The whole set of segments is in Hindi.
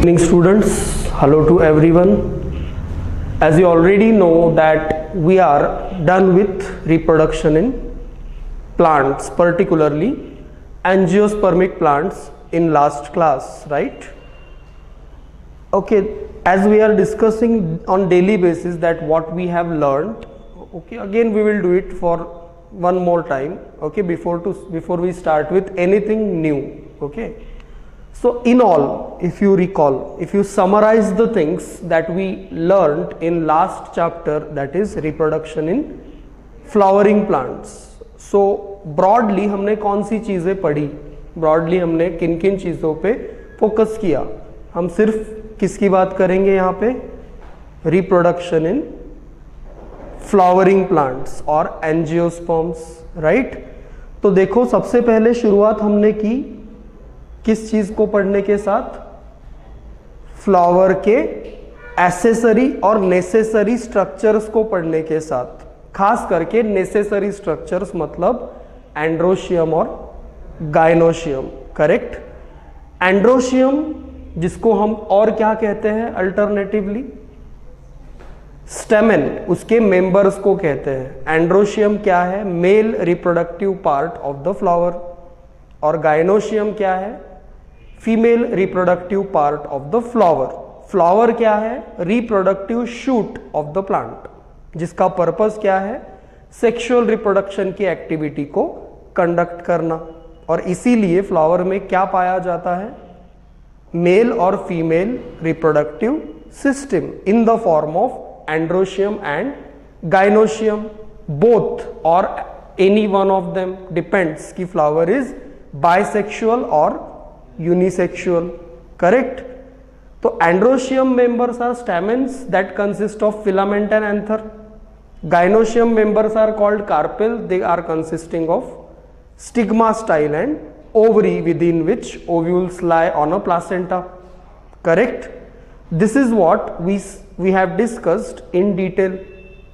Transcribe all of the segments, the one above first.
Evening students, hello to everyone. As you already know that we are done with reproduction in plants, particularly angiospermic plants in last class, right? Okay, as we are discussing on daily basis that what we have learned, okay, again we will do it for one more time, okay, before we start with anything new, okay. So in all, if you recall, if you summarize the things that we learned in last chapter, that is reproduction in flowering plants. So broadly हमने कौन सी चीज़ें पढ़ी, broadly हमने किन किन चीज़ों पे फोकस किया, हम सिर्फ किसकी बात करेंगे यहाँ पे, reproduction in flowering plants और angiosperms, right? तो देखो सबसे पहले शुरुआत हमने की किस चीज को पढ़ने के साथ, फ्लावर के एसेसरी और नेसेसरी स्ट्रक्चर्स को पढ़ने के साथ, खास करके नेसेसरी स्ट्रक्चर्स मतलब एंड्रोशियम और गाइनोशियम, करेक्ट। एंड्रोशियम जिसको हम और क्या कहते हैं अल्टरनेटिवली, स्टेमेन, उसके मेंबर्स को कहते हैं। एंड्रोशियम क्या है, male reproductive part of the flower, और गाइनोशियम क्या है, female reproductive part of the flower. Flower क्या है, reproductive shoot of the plant, जिसका पर्पस क्या है, सेक्सुअल रिप्रोडक्शन की एक्टिविटी को कंडक्ट करना। और इसीलिए फ्लावर में क्या पाया जाता है, मेल और female reproductive system in the form of androecium and gynoecium, both और any one of them depends कि फ्लावर इज बाइसेक्सुअल और यूनिसेक्सुअल, करेक्ट। तो androecium members are stamens that consist of filament and anther. Gynoecium members are called carpel. They are consisting of stigma style and ovary within which ovules lie on a placenta, correct. This is what we have discussed in detail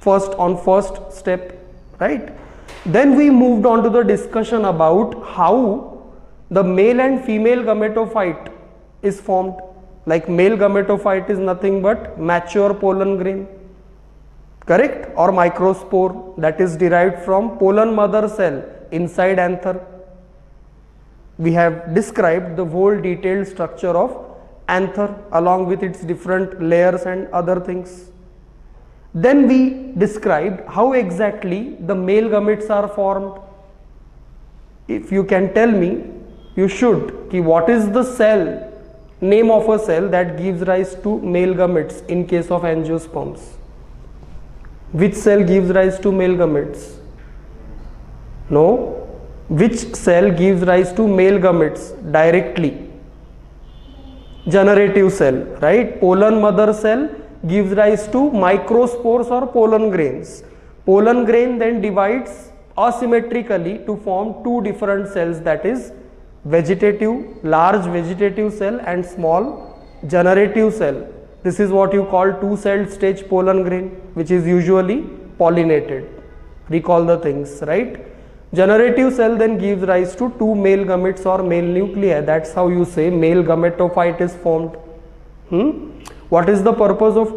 first step, right. Then we moved on to the discussion about how the male and female gametophyte is formed. Like male gametophyte is nothing but mature pollen grain, correct, or microspore that is derived from pollen mother cell inside anther. We have described the whole detailed structure of anther along with its different layers and other things. Then we described how exactly the male gametes are formed. If you can tell me, you should, ki what is the cell, name of a cell that gives rise to male gametes in case of angiosperms. Which cell gives rise to male gametes? No. Which cell gives rise to male gametes directly? Generative cell, right? Pollen mother cell gives rise to microspores or pollen grains. Pollen grain then divides asymmetrically to form two different cells, that is vegetative, large vegetative cell and small generative cell. This is what you call two-celled stage pollen grain, which is usually pollinated. Recall the things, right? Generative cell then gives rise to two male gametes or male nuclei. That's how you say male gametophyte is formed. What is the purpose of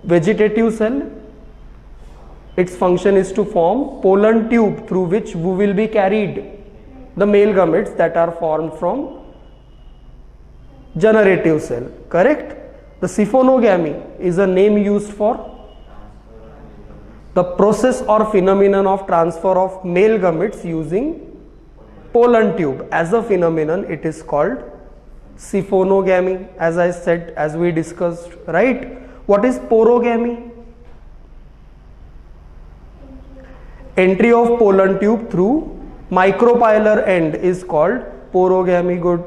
vegetative cell? Its function is to form pollen tube through which will be carried the male gametes that are formed from generative cell, correct? The siphonogamy is a name used for the process or phenomenon of transfer of male gametes using pollen tube. As a phenomenon, it is called siphonogamy, as I said, as we discussed, right? What is porogamy? Entry of pollen tube through micropylar end is called porogamy. Good.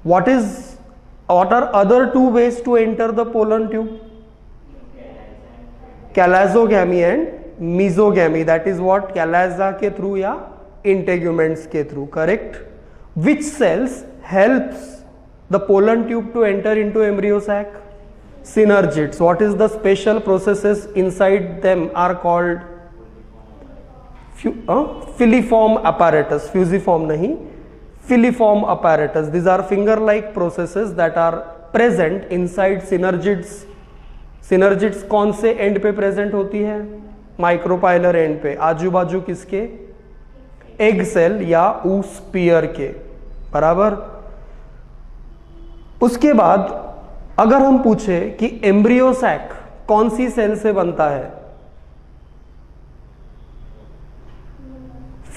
What are other two ways to enter the pollen tube? Chalazogamy and mesogamy. That is what, chalaza के through या integuments के through, correct. Which cells helps the pollen tube to enter into embryo sac? Synergids. What is the special processes inside them are called filiform apparatus. Fusiform nahi, filiform apparatus. These are finger like processes that are present inside synergids. Synergids कौन से एंड पे प्रेजेंट होती है? माइक्रोपाइलर एंड पे, आजू बाजू किसके? एग सेल या ऊस्पियर के, बराबर। उसके बाद अगर हम पूछे कि एम्ब्रियो सैक कौन सी सेल से बनता है?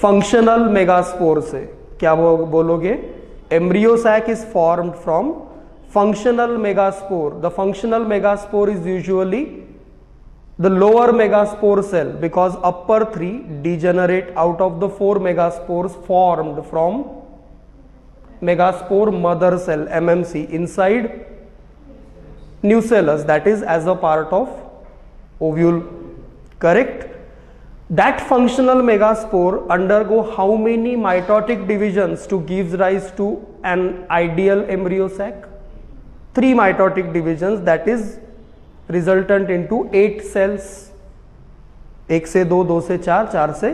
फंक्शनल मेगास्पोर से। क्या बोलोगे? Embryo sac is formed from functional megaspore. The functional megaspore is usually the lower megaspore cell because upper three degenerate out of the 4 megaspores formed from megaspore mother cell MMC inside nucellus, that is as a part of ovule. Correct? That functional megaspore undergo how many mitotic divisions to give rise to an ideal embryo sac? 3 mitotic divisions, that is resultant into 8 cells. 1 से 2, 2 से 4, 4 से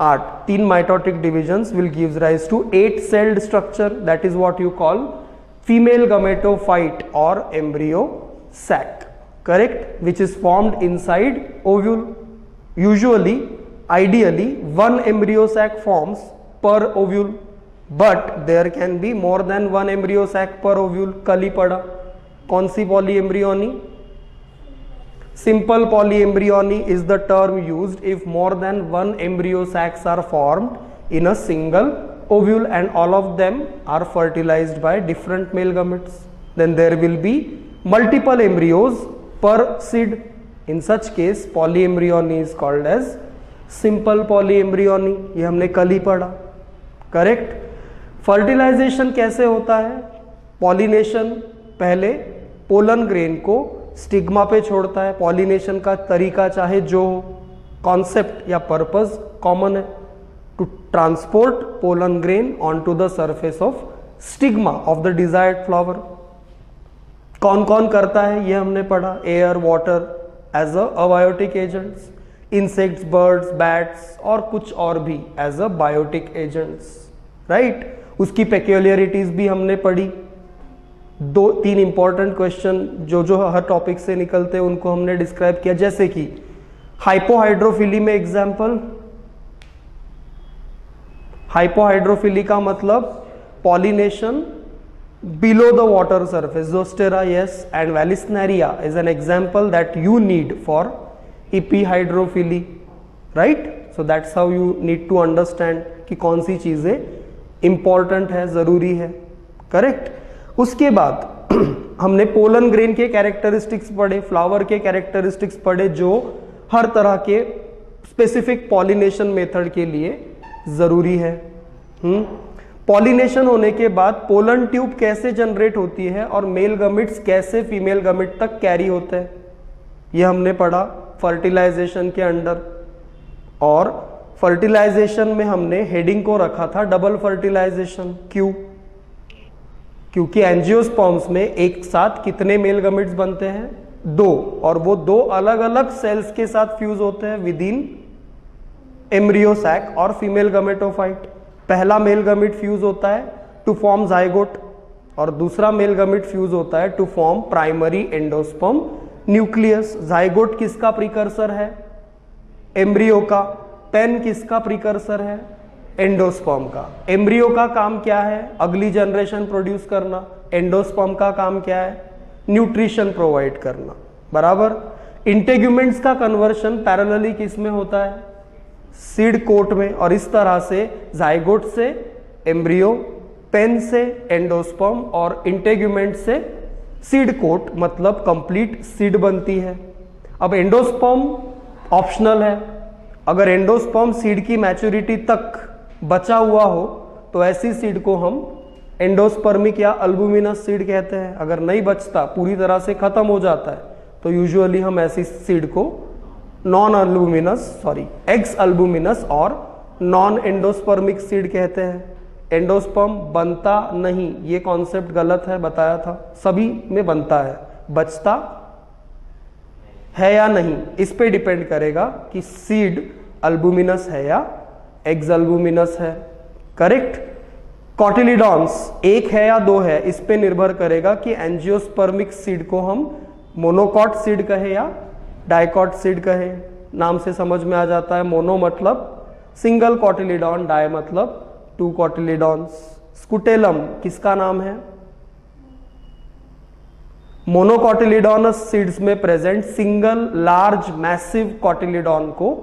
8. 3 mitotic divisions will give rise to 8 celled structure, that is what you call female gametophyte or embryo sac. Correct? Which is formed inside ovule. Usually, ideally, 1 embryo sac forms per ovule, but there can be more than 1 embryo sac per ovule. कल ही पढ़ा। कौन सी polyembryony? Simple polyembryony is the term used if more than 1 embryo sacs are formed in a single ovule and all of them are fertilized by different male gametes. Then there will be multiple embryos per seed. In such case, polyembryony is called as simple polyembryony. ये हमने कल ही पढ़ा। करेक्ट? फर्टिलाइजेशन कैसे होता है? पॉलिनेशन पहले पोलन ग्रेन को स्टिग्मा पे छोड़ता है। पॉलिनेशन का तरीका चाहे जो कॉन्सेप्ट या पर्पस कॉमन है, to transport pollen grain on to the surface of stigma of the desired flower. कौन कौन करता है ये हमने पढ़ा। Air, water as a abiotic agents, insects, birds, bats और कुछ और भी as a biotic agents. Right? उसकी पेक्यूलियरिटीज भी हमने पढ़ी। 2-3 इंपॉर्टेंट क्वेश्चन जो हर टॉपिक से निकलते हैं उनको हमने डिस्क्राइब किया, जैसे कि हाइपोहाइड्रोफिली में एग्जाम्पल। हाइपोहाइड्रोफिली का मतलब pollination below the water surface, Zostera yes, and Vallisneria is an example that you need for epihydrophily. Right? So that's how you need to understand कि कौन सी चीजें इंपॉर्टेंट है, जरूरी है। करेक्ट? उसके बाद हमने पोलन ग्रेन के कैरेक्टरिस्टिक्स पढ़े, फ्लावर के कैरेक्टरिस्टिक्स पढ़े जो हर तरह के स्पेसिफिक पॉलिनेशन मेथड के लिए जरूरी है। पॉलिनेशन होने के बाद पोलन ट्यूब कैसे जनरेट होती है और मेल गमिट्स कैसे फीमेल गमिट तक कैरी होते हैं, ये हमने पढ़ा फर्टिलाइजेशन के अंडर। और फर्टिलाइजेशन में हमने हेडिंग को रखा था डबल फर्टिलाइजेशन। क्यों? क्योंकि एंजियोस्पर्म्स में एक साथ कितने मेल गमिट्स बनते हैं? 2, और वो 2 अलग अलग सेल्स के साथ फ्यूज होते हैं विद इन एम्ब्रियो सैक और फीमेल गमेटोफाइट। पहला मेल गमिट फ्यूज होता है टू फॉर्म जाइगोट और दूसरा मेल गमिट फ्यूज होता है to form primary endosperm nucleus. Zygote किसका प्रिकर्सर है? एम्ब्रियो का। पेन किसका प्रिकर्सर है? एंडोस्पर्म का। एम्ब्रियो का काम क्या है? अगली जनरेशन प्रोड्यूस करना। एंडोस्पर्म का काम क्या है? न्यूट्रिशन प्रोवाइड करना। बराबर। इंटेग्यूमेंट्स का कन्वर्शन पैरेलली किस में होता है? सीड कोट में। और इस तरह से जाइगोट से एम्ब्रियो, पेन से एंडोस्पर्म और इंटेग्यूमेंट से सीड कोट, मतलब कंप्लीट सीड बनती है। अब एंडोस्पर्म ऑप्शनल है। अगर एंडोस्पर्म सीड की मैच्योरिटी तक बचा हुआ हो तो ऐसी सीड को हम एंडोस्पर्मिक या अल्बुमिनस सीड कहते हैं। अगर नहीं बचता, पूरी तरह से खत्म हो जाता है, तो यूजुअली हम ऐसी सीड को एक्स अल्बुमिनस और नॉन एंडोस्पर्मिक सीड कहते हैं। एंडोस्पर्म बनता नहीं, ये कॉन्सेप्ट गलत है, बताया था। सभी में बनता है, बचता है या नहीं इस पे डिपेंड करेगा कि सीड अल्बुमिनस है या एक्स अल्बुमिनस है। करेक्ट? कॉटिलिडॉन्स एक है या दो है, इस पे निर्भर करेगा कि एंजियोस्पर्मिक सीड को हम मोनोकॉट सीड कहे या डाइकॉट सीड कहे। नाम से समझ में आ जाता है, मोनो मतलब सिंगल कॉटिलिडॉन, डाई मतलब टू कॉटिलिडॉन्स। स्कुटेलम किसका नाम है? मोनोकॉटिलिडॉनस सीड्स में present single large massive cotyledon को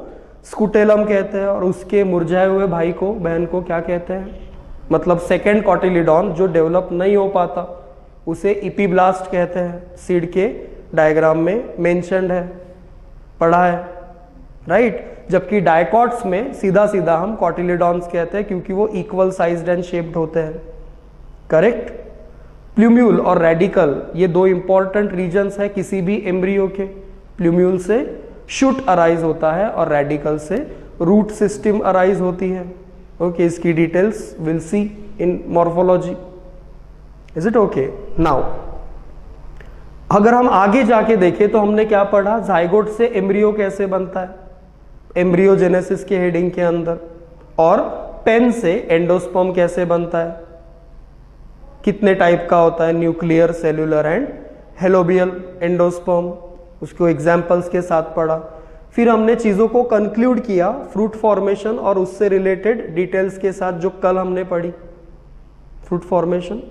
स्कुटेलम कहते हैं, और उसके मुरझाए हुए भाई को, बहन को क्या कहते हैं? मतलब सेकेंड कॉटिलिडॉन जो डेवलप नहीं हो पाता उसे इपीब्लास्ट कहते हैं। सीड के डायग्राम में मेंशन्ड है, पढ़ा है, राइट। जबकि डाइकॉट्स में सीधा सीधा हम कॉटिलिडॉन्स कहते हैं क्योंकि वो इक्वल साइज्ड एंड शेप्ड होते हैं, करेक्ट। प्लूम्यूल और रेडिकल ये दो इंपॉर्टेंट रीजन्स है किसी भी एम्ब्रियो के। प्लूम्यूल से शूट अराइज होता है और रेडिकल से रूट सिस्टम अराइज होती है। ओके, इसकी details will see in morphology. Is it okay? Now अगर हम आगे जाके देखें तो हमने क्या पढ़ा, जाइगोट से एम्ब्रियो कैसे बनता है एम्ब्रियोजेनेसिस के हेडिंग के अंदर, और पेन से एंडोस्पर्म कैसे बनता है, कितने टाइप का होता है, nuclear, cellular and helobial endosperm, उसको एग्जाम्पल्स के साथ पढ़ा। फिर हमने चीज़ों को कंक्लूड किया फ्रूट फॉर्मेशन और उससे रिलेटेड डिटेल्स के साथ जो कल हमने पढ़ी। फ्रूट फॉर्मेशन,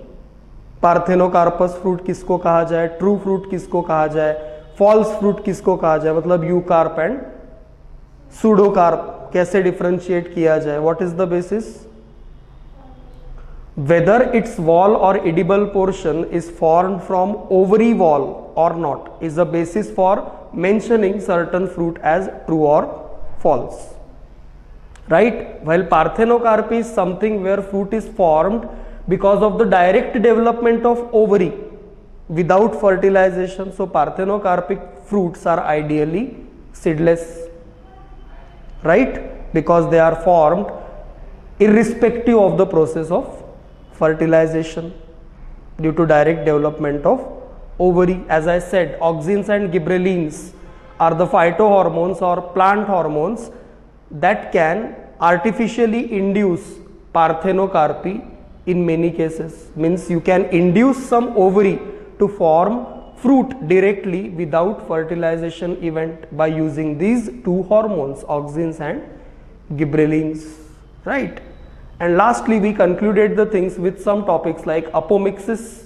पार्थेनोकार्पस फ्रूट किसको कहा जाए, ट्रू फ्रूट किसको कहा जाए, फॉल्स फ्रूट किसको कहा जाए, मतलब यूकार्प एंड सूडोकार्प कैसे डिफरेंशिएट किया जाए, what is the basis, whether it's wall और edible portion is formed from ovary wall और not is the basis for mentioning certain fruit as true और false, right? While parthenocarp is something where fruit is formed because of the direct development of ovary without fertilization. So parthenocarpic fruits are ideally seedless, right? Because they are formed irrespective of the process of fertilization due to direct development of ovary. As I said, auxins and gibberellins are the phytohormones or plant hormones that can artificially induce parthenocarpy in many cases. Means you can induce some ovary to form fruit directly without fertilization event by using these two hormones, auxins and gibberellins, right? And lastly we concluded the things with some topics like apomixis,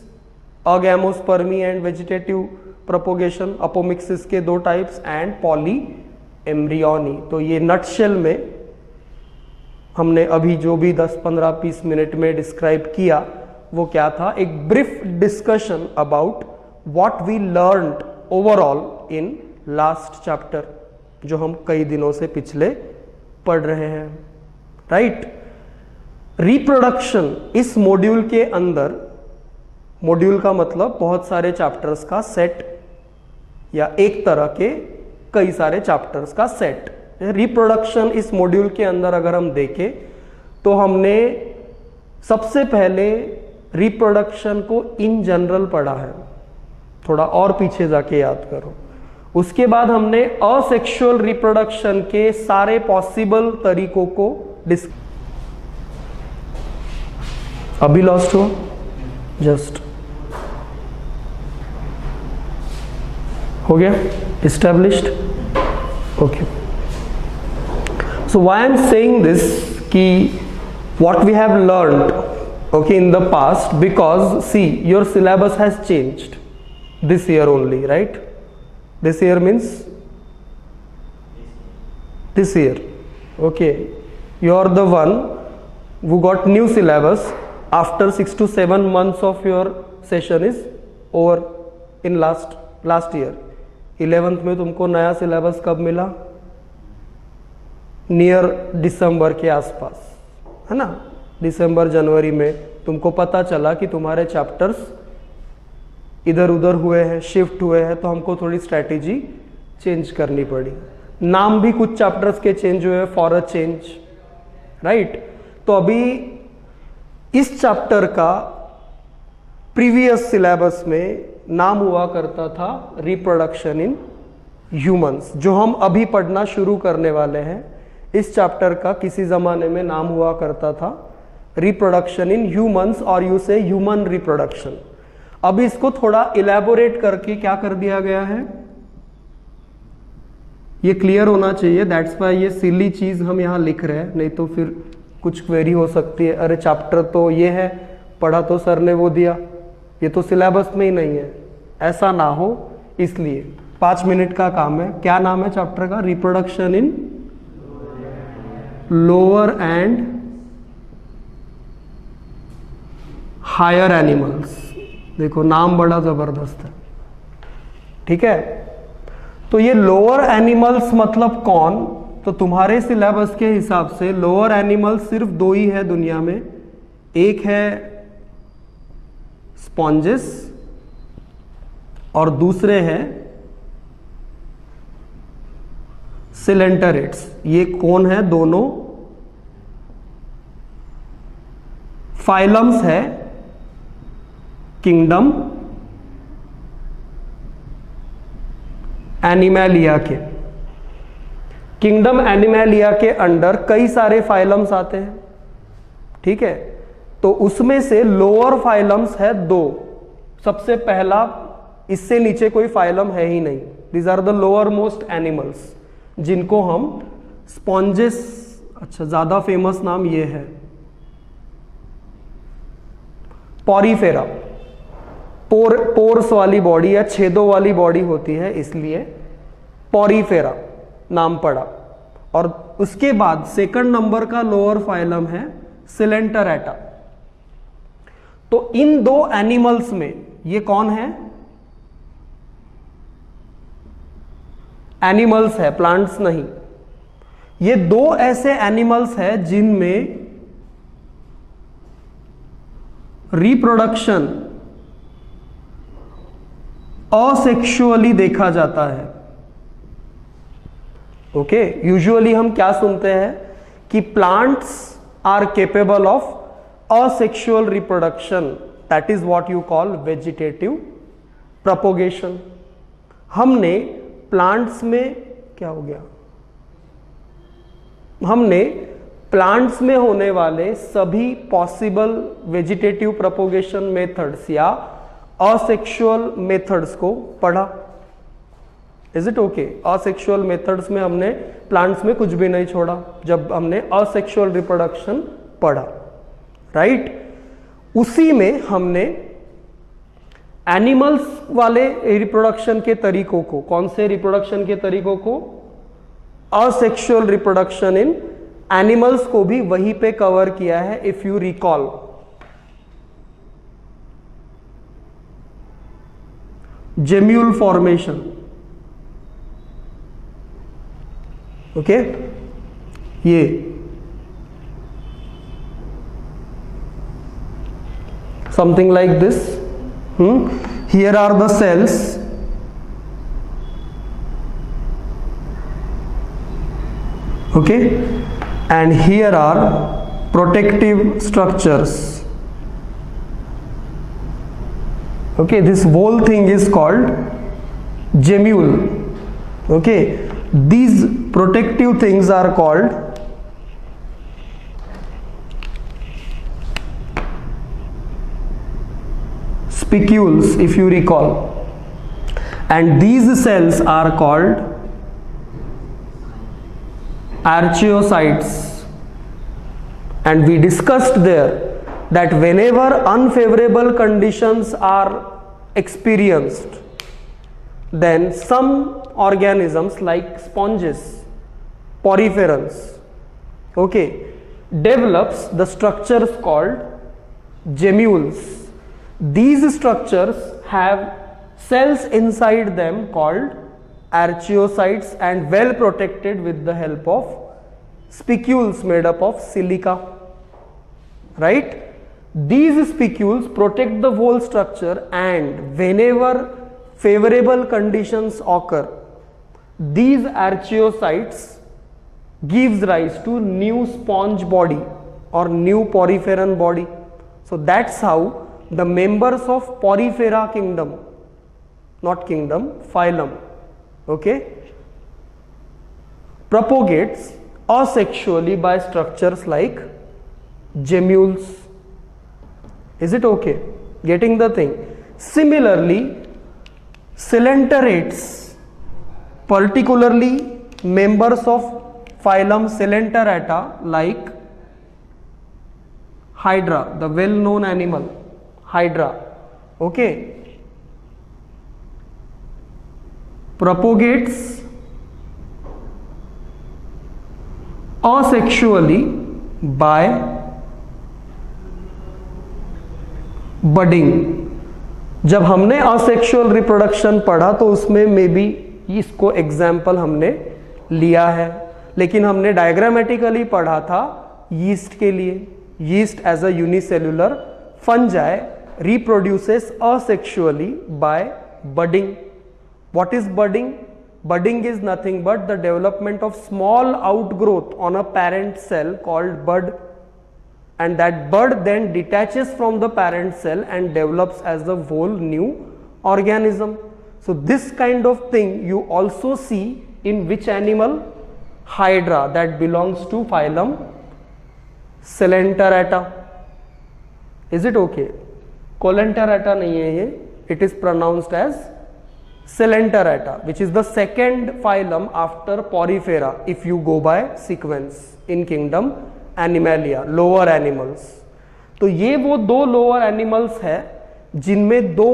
agamospermy and vegetative propagation, apomixis के दो types and polyembryony. तो ये नटशेल में हमने अभी जो भी 10-15-20 मिनट में डिस्क्राइब किया वो क्या था, एक brief discussion about what we learned overall in last chapter जो हम कई दिनों से पिछले पढ़ रहे हैं, राइट? रिप्रोडक्शन इस मॉड्यूल के अंदर, मॉड्यूल का मतलब बहुत सारे चैप्टर्स का सेट या एक तरह के कई सारे चैप्टर्स का सेट। रिप्रोडक्शन इस मॉड्यूल के अंदर अगर हम देखें तो हमने सबसे पहले रिप्रोडक्शन को इन जनरल पढ़ा है, थोड़ा और पीछे जाके याद करो। उसके बाद हमने असेक्सुअल रिप्रोडक्शन के सारे पॉसिबल तरीकों को अभी लॉस्ट हुआ जस्ट हो गया, established, okay. So why I am saying this कि what we have learned okay in the past, because see your syllabus has changed this year only, right? This year means this year, okay, you are the one who got new syllabus after 6 to 7 months of your session is over in last year। 11th में तुमको नया सिलेबस कब मिला? नियर दिसंबर के आसपास, है ना? दिसंबर जनवरी में तुमको पता चला कि तुम्हारे चैप्टर्स इधर उधर हुए हैं, शिफ्ट हुए हैं, तो हमको थोड़ी स्ट्रैटेजी चेंज करनी पड़ी। नाम भी कुछ चैप्टर्स के चेंज हुए फॉर अ चेंज, राइट? तो अभी इस चैप्टर का प्रीवियस सिलेबस में नाम हुआ करता था रिप्रोडक्शन इन ह्यूमंस, जो हम अभी पढ़ना शुरू करने वाले हैं। इस चैप्टर का किसी ज़माने में नाम हुआ करता था रिप्रोडक्शन इन ह्यूमंस और यू से ह्यूमन रिप्रोडक्शन। अब इसको थोड़ा इलेबोरेट करके क्या कर दिया गया है, ये क्लियर होना चाहिए, दैट्स वाई ये सिली चीज हम यहां लिख रहे हैं, नहीं तो फिर कुछ क्वेरी हो सकती है, अरे चैप्टर तो ये है, पढ़ा तो सर ने वो दिया, ये तो सिलेबस में ही नहीं है, ऐसा ना हो इसलिए 5 मिनट का काम है। क्या नाम है चैप्टर का? Reproduction in lower and higher animals. देखो नाम बड़ा जबरदस्त है, ठीक है। तो ये लोअर एनिमल्स मतलब कौन? तो तुम्हारे सिलेबस के हिसाब से लोअर एनिमल्स सिर्फ 2 ही है दुनिया में, एक है स्पॉन्जेस और दूसरे हैं सिलेंटरेट्स। ये कौन है? दोनों फाइलम्स है किंगडम एनिमैलिया के। किंगडम एनिमैलिया के अंडर कई सारे फाइलम्स आते हैं, ठीक है। तो उसमें से लोअर फाइलम्स है 2। सबसे पहला, इससे नीचे कोई फाइलम है ही नहीं, these are the lower most animals, जिनको हम स्पॉन्जेस, अच्छा ज्यादा फेमस नाम ये है पॉरीफेरा। पोर्स वाली बॉडी या छेदों वाली बॉडी होती है, इसलिए पॉरीफेरा नाम पड़ा। और उसके बाद सेकंड नंबर का लोअर फाइलम है सिलेंटरेटा। तो इन 2 एनिमल्स में ये कौन है? एनिमल्स है, प्लांट्स नहीं। ये 2 ऐसे एनिमल्स है जिनमें रिप्रोडक्शन असेक्सुअली देखा जाता है। ओके, यूजुअली हम क्या सुनते हैं कि plants are capable of asexual reproduction, that is what you call vegetative propagation. हमने प्लांट्स में क्या हो गया, हमने प्लांट्स में होने वाले सभी पॉसिबल वेजिटेटिव प्रोपोगेशन मेथड्स या असेक्सुअल मेथड्स को पढ़ा। Is it okay? Asexual methods में हमने प्लांट्स में कुछ भी नहीं छोड़ा जब हमने असेक्सुअल रिप्रोडक्शन पढ़ा, राइट। उसी में हमने एनिमल्स वाले रिप्रोडक्शन के तरीकों को, कौन से रिप्रोडक्शन के तरीकों को? असेक्सुअल रिप्रोडक्शन इन एनिमल्स को भी वहीं पे कवर किया है, if you recall. Gemmule formation, okay, ये something like this. Here are the cells, okay, and here are protective structures. Okay, this whole thing is called gemule. Okay, these protective things are called spicules, if you recall, and these cells are called archaeocytes. And we discussed there that whenever unfavorable conditions are experienced, then some organisms like sponges, poriferans, okay, develops the structures called gemmules. These structures have cells inside them called archaeocytes and well protected with the help of spicules made up of silica, right. These spicules protect the whole structure, and whenever favorable conditions occur, these archaeocytes gives rise to new sponge body or new poriferan body. So that's how the members of porifera kingdom, not kingdom, phylum, okay, propagates asexually by structures like gemmules. Is it okay? Getting the thing? Similarly, coelenterates, particularly members of phylum Coelenterata like Hydra, the well known animal Hydra, okay, propagates asexually by budding. जब हमने असेक्सुअल रिप्रोडक्शन पढ़ा तो उसमें मे बी इसको एग्जाम्पल हमने लिया है, लेकिन हमने डायग्रामेटिकली पढ़ा था यीस्ट के लिए. Yeast as a unicellular fungi reproduces asexually by budding. What is budding? Budding is nothing but the development of small outgrowth on a parent cell called bud, and that bud then detaches from the parent cell and develops as a whole new organism. So this kind of thing you also see in which animal? Hydra, that belongs to phylum Coelenterata. Is it okay? Coelenterata नहीं है ये, it is pronounced as Coelenterata, which is the second phylum after Porifera if you go by sequence in kingdom Animalia, lower animals. तो ये वो दो lower animals है जिनमें दो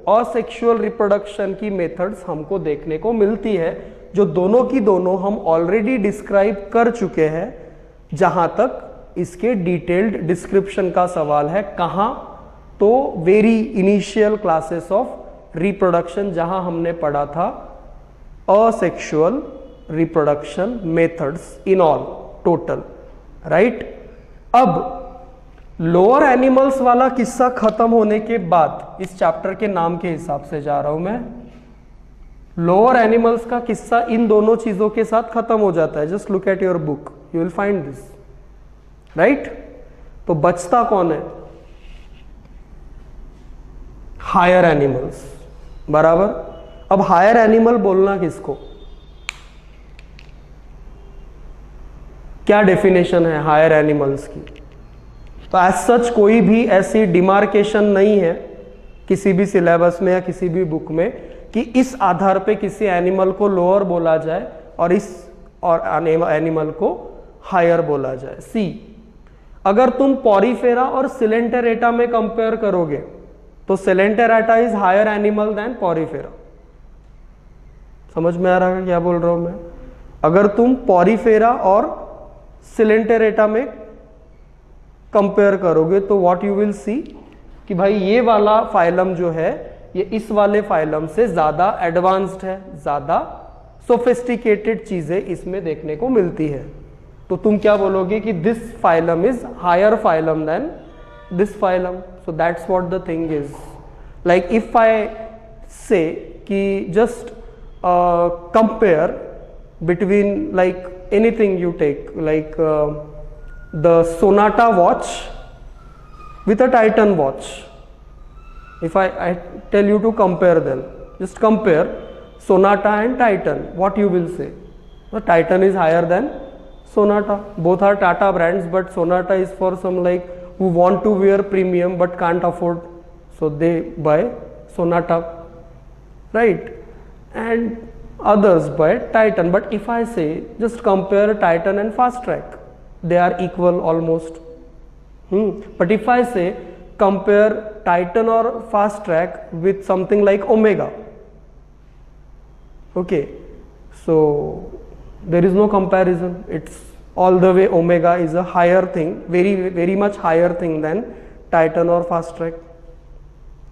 asexual reproduction की methods हमको देखने को मिलती है, जो दोनों की दोनों हम already describe कर चुके हैं. जहां तक इसके डिटेल्ड डिस्क्रिप्शन का सवाल है, कहां? तो very initial classes of reproduction, जहां हमने पढ़ा था asexual reproduction methods in all total, right. अब लोअर एनिमल्स वाला किस्सा खत्म होने के बाद, इस चैप्टर के नाम के हिसाब से जा रहा हूं मैं, लोअर एनिमल्स का किस्सा इन दोनों चीजों के साथ खत्म हो जाता है. Just look at your book, you will find this, right. तो बचता कौन है? हायर एनिमल्स, बराबर. अब हायर एनिमल बोलना किसको? क्या डेफिनेशन है हायर एनिमल्स की? तो एज सच कोई भी ऐसी डिमार्केशन नहीं है किसी भी सिलेबस में या किसी भी बुक में कि इस आधार पे किसी एनिमल को लोअर बोला जाए और इस और एनिमल को हायर बोला जाए. सी, अगर तुम पॉरीफेरा और सिलेंटेरेटा में कंपेयर करोगे तो coelenterata is higher animal than porifera. समझ में आ रहा है क्या बोल रहा हूं मैं? अगर तुम पॉरीफेरा और सिलेंटेरेटा में कंपेयर करोगे तो व्हाट यू विल सी कि भाई ये वाला फाइलम जो है ये इस वाले फाइलम से ज्यादा एडवांस्ड है, ज्यादा सोफिस्टिकेटेड चीजें इसमें देखने को मिलती है. तो तुम क्या बोलोगे कि this phylum is higher phylum than this phylum. So that's what the thing is. Like if I say कि just compare between like anything you take, like the Sonata watch with a Titan watch. If I tell you to compare them, just compare Sonata and Titan. What you will say? The Titan is higher than Sonata. Both are Tata brands, but Sonata is for some like who want to wear premium but can't afford, so they buy Sonata, right? And others buy Titan. But if I say just compare Titan and Fast Track, they are equal almost. But if I say compare Titan or Fast Track with something like Omega, okay, so there is no comparison. It's all the way Omega is a higher thing, very much higher thing than Titan or Fast Track.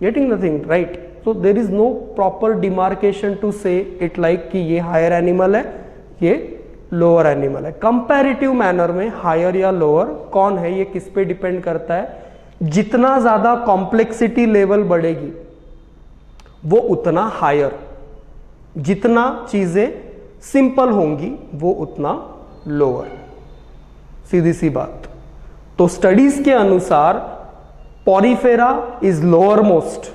Getting the thing right? So there is no proper demarcation to say it like कि ये higher animal है, ये lower animal है. Comparative manner में higher या lower कौन है, ये किस पे डिपेंड करता है? जितना ज्यादा complexity level बढ़ेगी वो उतना higher, जितना चीजें simple होंगी वो उतना lower. सीधी सी बात. तो स्टडीज के अनुसार porifera is lower most,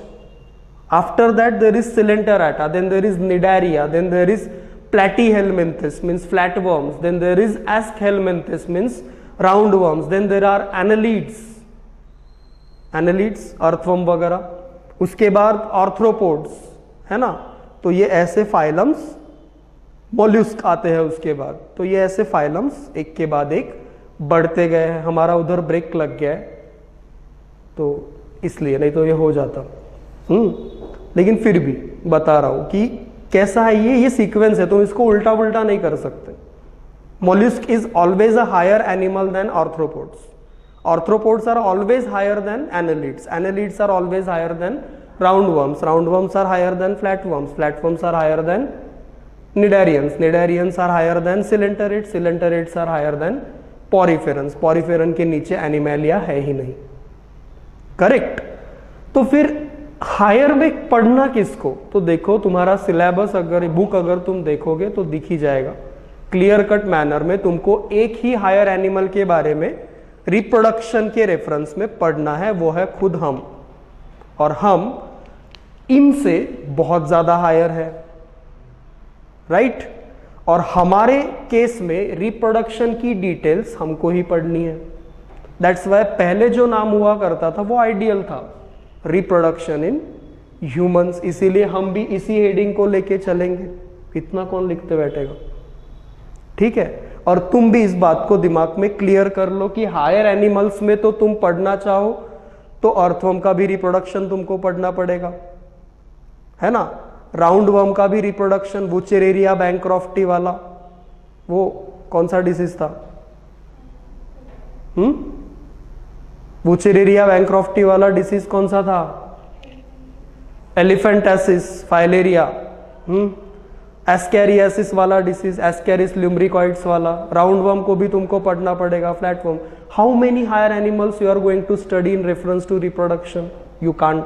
after that there is coelenterata, then there is cnidaria, then there is platyhelminthes means flatworms, then there is aschelminthes means round worms, then there are annelids, annelids earthworm वगैरह, उसके बाद आर्थ्रोपोड्स, है ना, तो ये ऐसे फाइलम्स, मोल्यूस्क आते हैं उसके बाद, तो ये ऐसे फाइलम्स एक के बाद एक बढ़ते गए हैं। हमारा उधर ब्रेक लग गया है तो इसलिए, नहीं तो ये हो जाता। लेकिन फिर भी बता रहा हूं कि कैसा है ये सीक्वेंस है, तो इसको उल्टा उल्टा नहीं कर सकते। Mollusc is always a higher animal than arthropods, arthropods are always higher than annelids, annelids are always higher than round worms, round worms are higher than flat worms, flat worms are higher than cnidarians, cnidarians are higher than coelenterates, coelenterates are higher than poriferans, poriferan के नीचे एनिमैलिया है ही नहीं। करेक्ट। तो फिर हायर में पढ़ना किसको, तो देखो तुम्हारा सिलेबस, अगर बुक अगर तुम देखोगे तो दिख ही जाएगा क्लियर कट मैनर में, तुमको एक ही हायर एनिमल के बारे में रिप्रोडक्शन के रेफरेंस में पढ़ना है, वो है खुद हम, और हम इनसे बहुत ज्यादा हायर है, राइट। और हमारे केस में रिप्रोडक्शन की डिटेल्स हमको ही पढ़नी है। दैट्स वाई पहले जो नाम हुआ करता था वो आइडियल था, रिप्रोडक्शन इन ह्यूमंस, इसीलिए हम भी इसी हेडिंग को लेके चलेंगे, इतना कौन लिखते बैठेगा, ठीक है। और तुम भी इस बात को दिमाग में क्लियर कर लो कि हायर एनिमल्स में तो तुम पढ़ना चाहो तो अर्थवर्म का भी रिप्रोडक्शन तुमको पढ़ना पड़ेगा, है ना। राउंड वर्म का भी रिप्रोडक्शन, वुचेरेरिया बैंक्रॉफ्टी वाला, वो कौन सा डिसीज था, वुचेरेरिया बैंक्रॉफ्टी वाला डिसीज कौन सा था, एलिफेंटासिस, फाइलेरिया, एस्कैरियासिस वाला डिसीज, एस्कैरिस ल्यूम्ब्रिकॉइड्स वाला। राउंड वर्म को भी तुमको पढ़ना पड़ेगा, flat worm. How many higher animals you are going to study in reference to reproduction, you can't.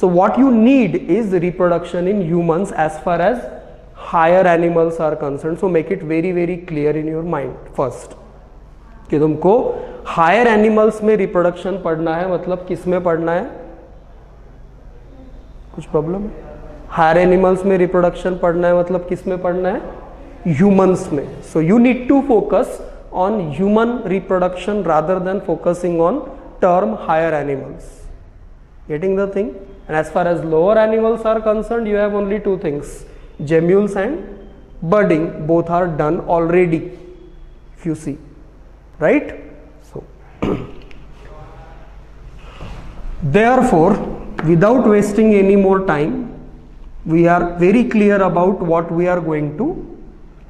So what you need is reproduction in humans as far as higher animals are concerned. So make it very very clear in your mind first कि तुमको higher animals में reproduction पढ़ना है, मतलब किस में पढ़ना है, कुछ प्रॉब्लम है, higher animals में reproduction पढ़ना है मतलब किस में पढ़ना है, humans में. So you need to focus on human reproduction rather than focusing on term higher animals. Getting the thing? And as far as lower animals are concerned, you have only two things, gemmules and budding, both are done already, if you see, right? So therefore, without wasting any more time, we are very clear about what we are going to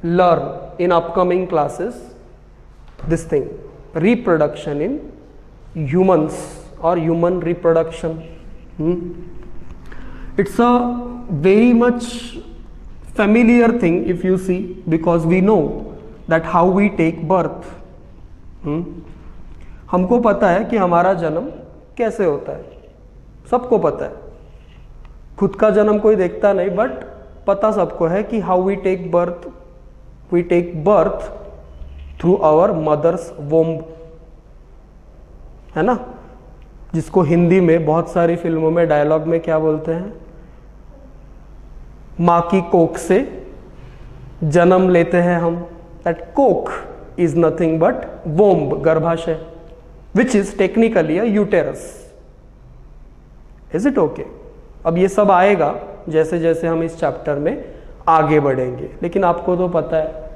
learn in upcoming classes. This thing, reproduction in humans or human reproduction. It's a very much familiar thing if you see, because we know that how we take birth. हमको पता है कि हमारा जन्म कैसे होता है, सबको पता है, खुद का जन्म कोई देखता नहीं, बट पता सबको है कि how we take birth through our mother's womb, है ना, जिसको हिंदी में बहुत सारी फिल्मों में डायलॉग में क्या बोलते हैं, माँ की कोख से जन्म लेते हैं हम. दैट कोख इज नथिंग बट वोम्ब, गर्भाशय, which is technically a uterus. Is it okay? अब ये सब आएगा जैसे जैसे हम इस चैप्टर में आगे बढ़ेंगे, लेकिन आपको तो पता है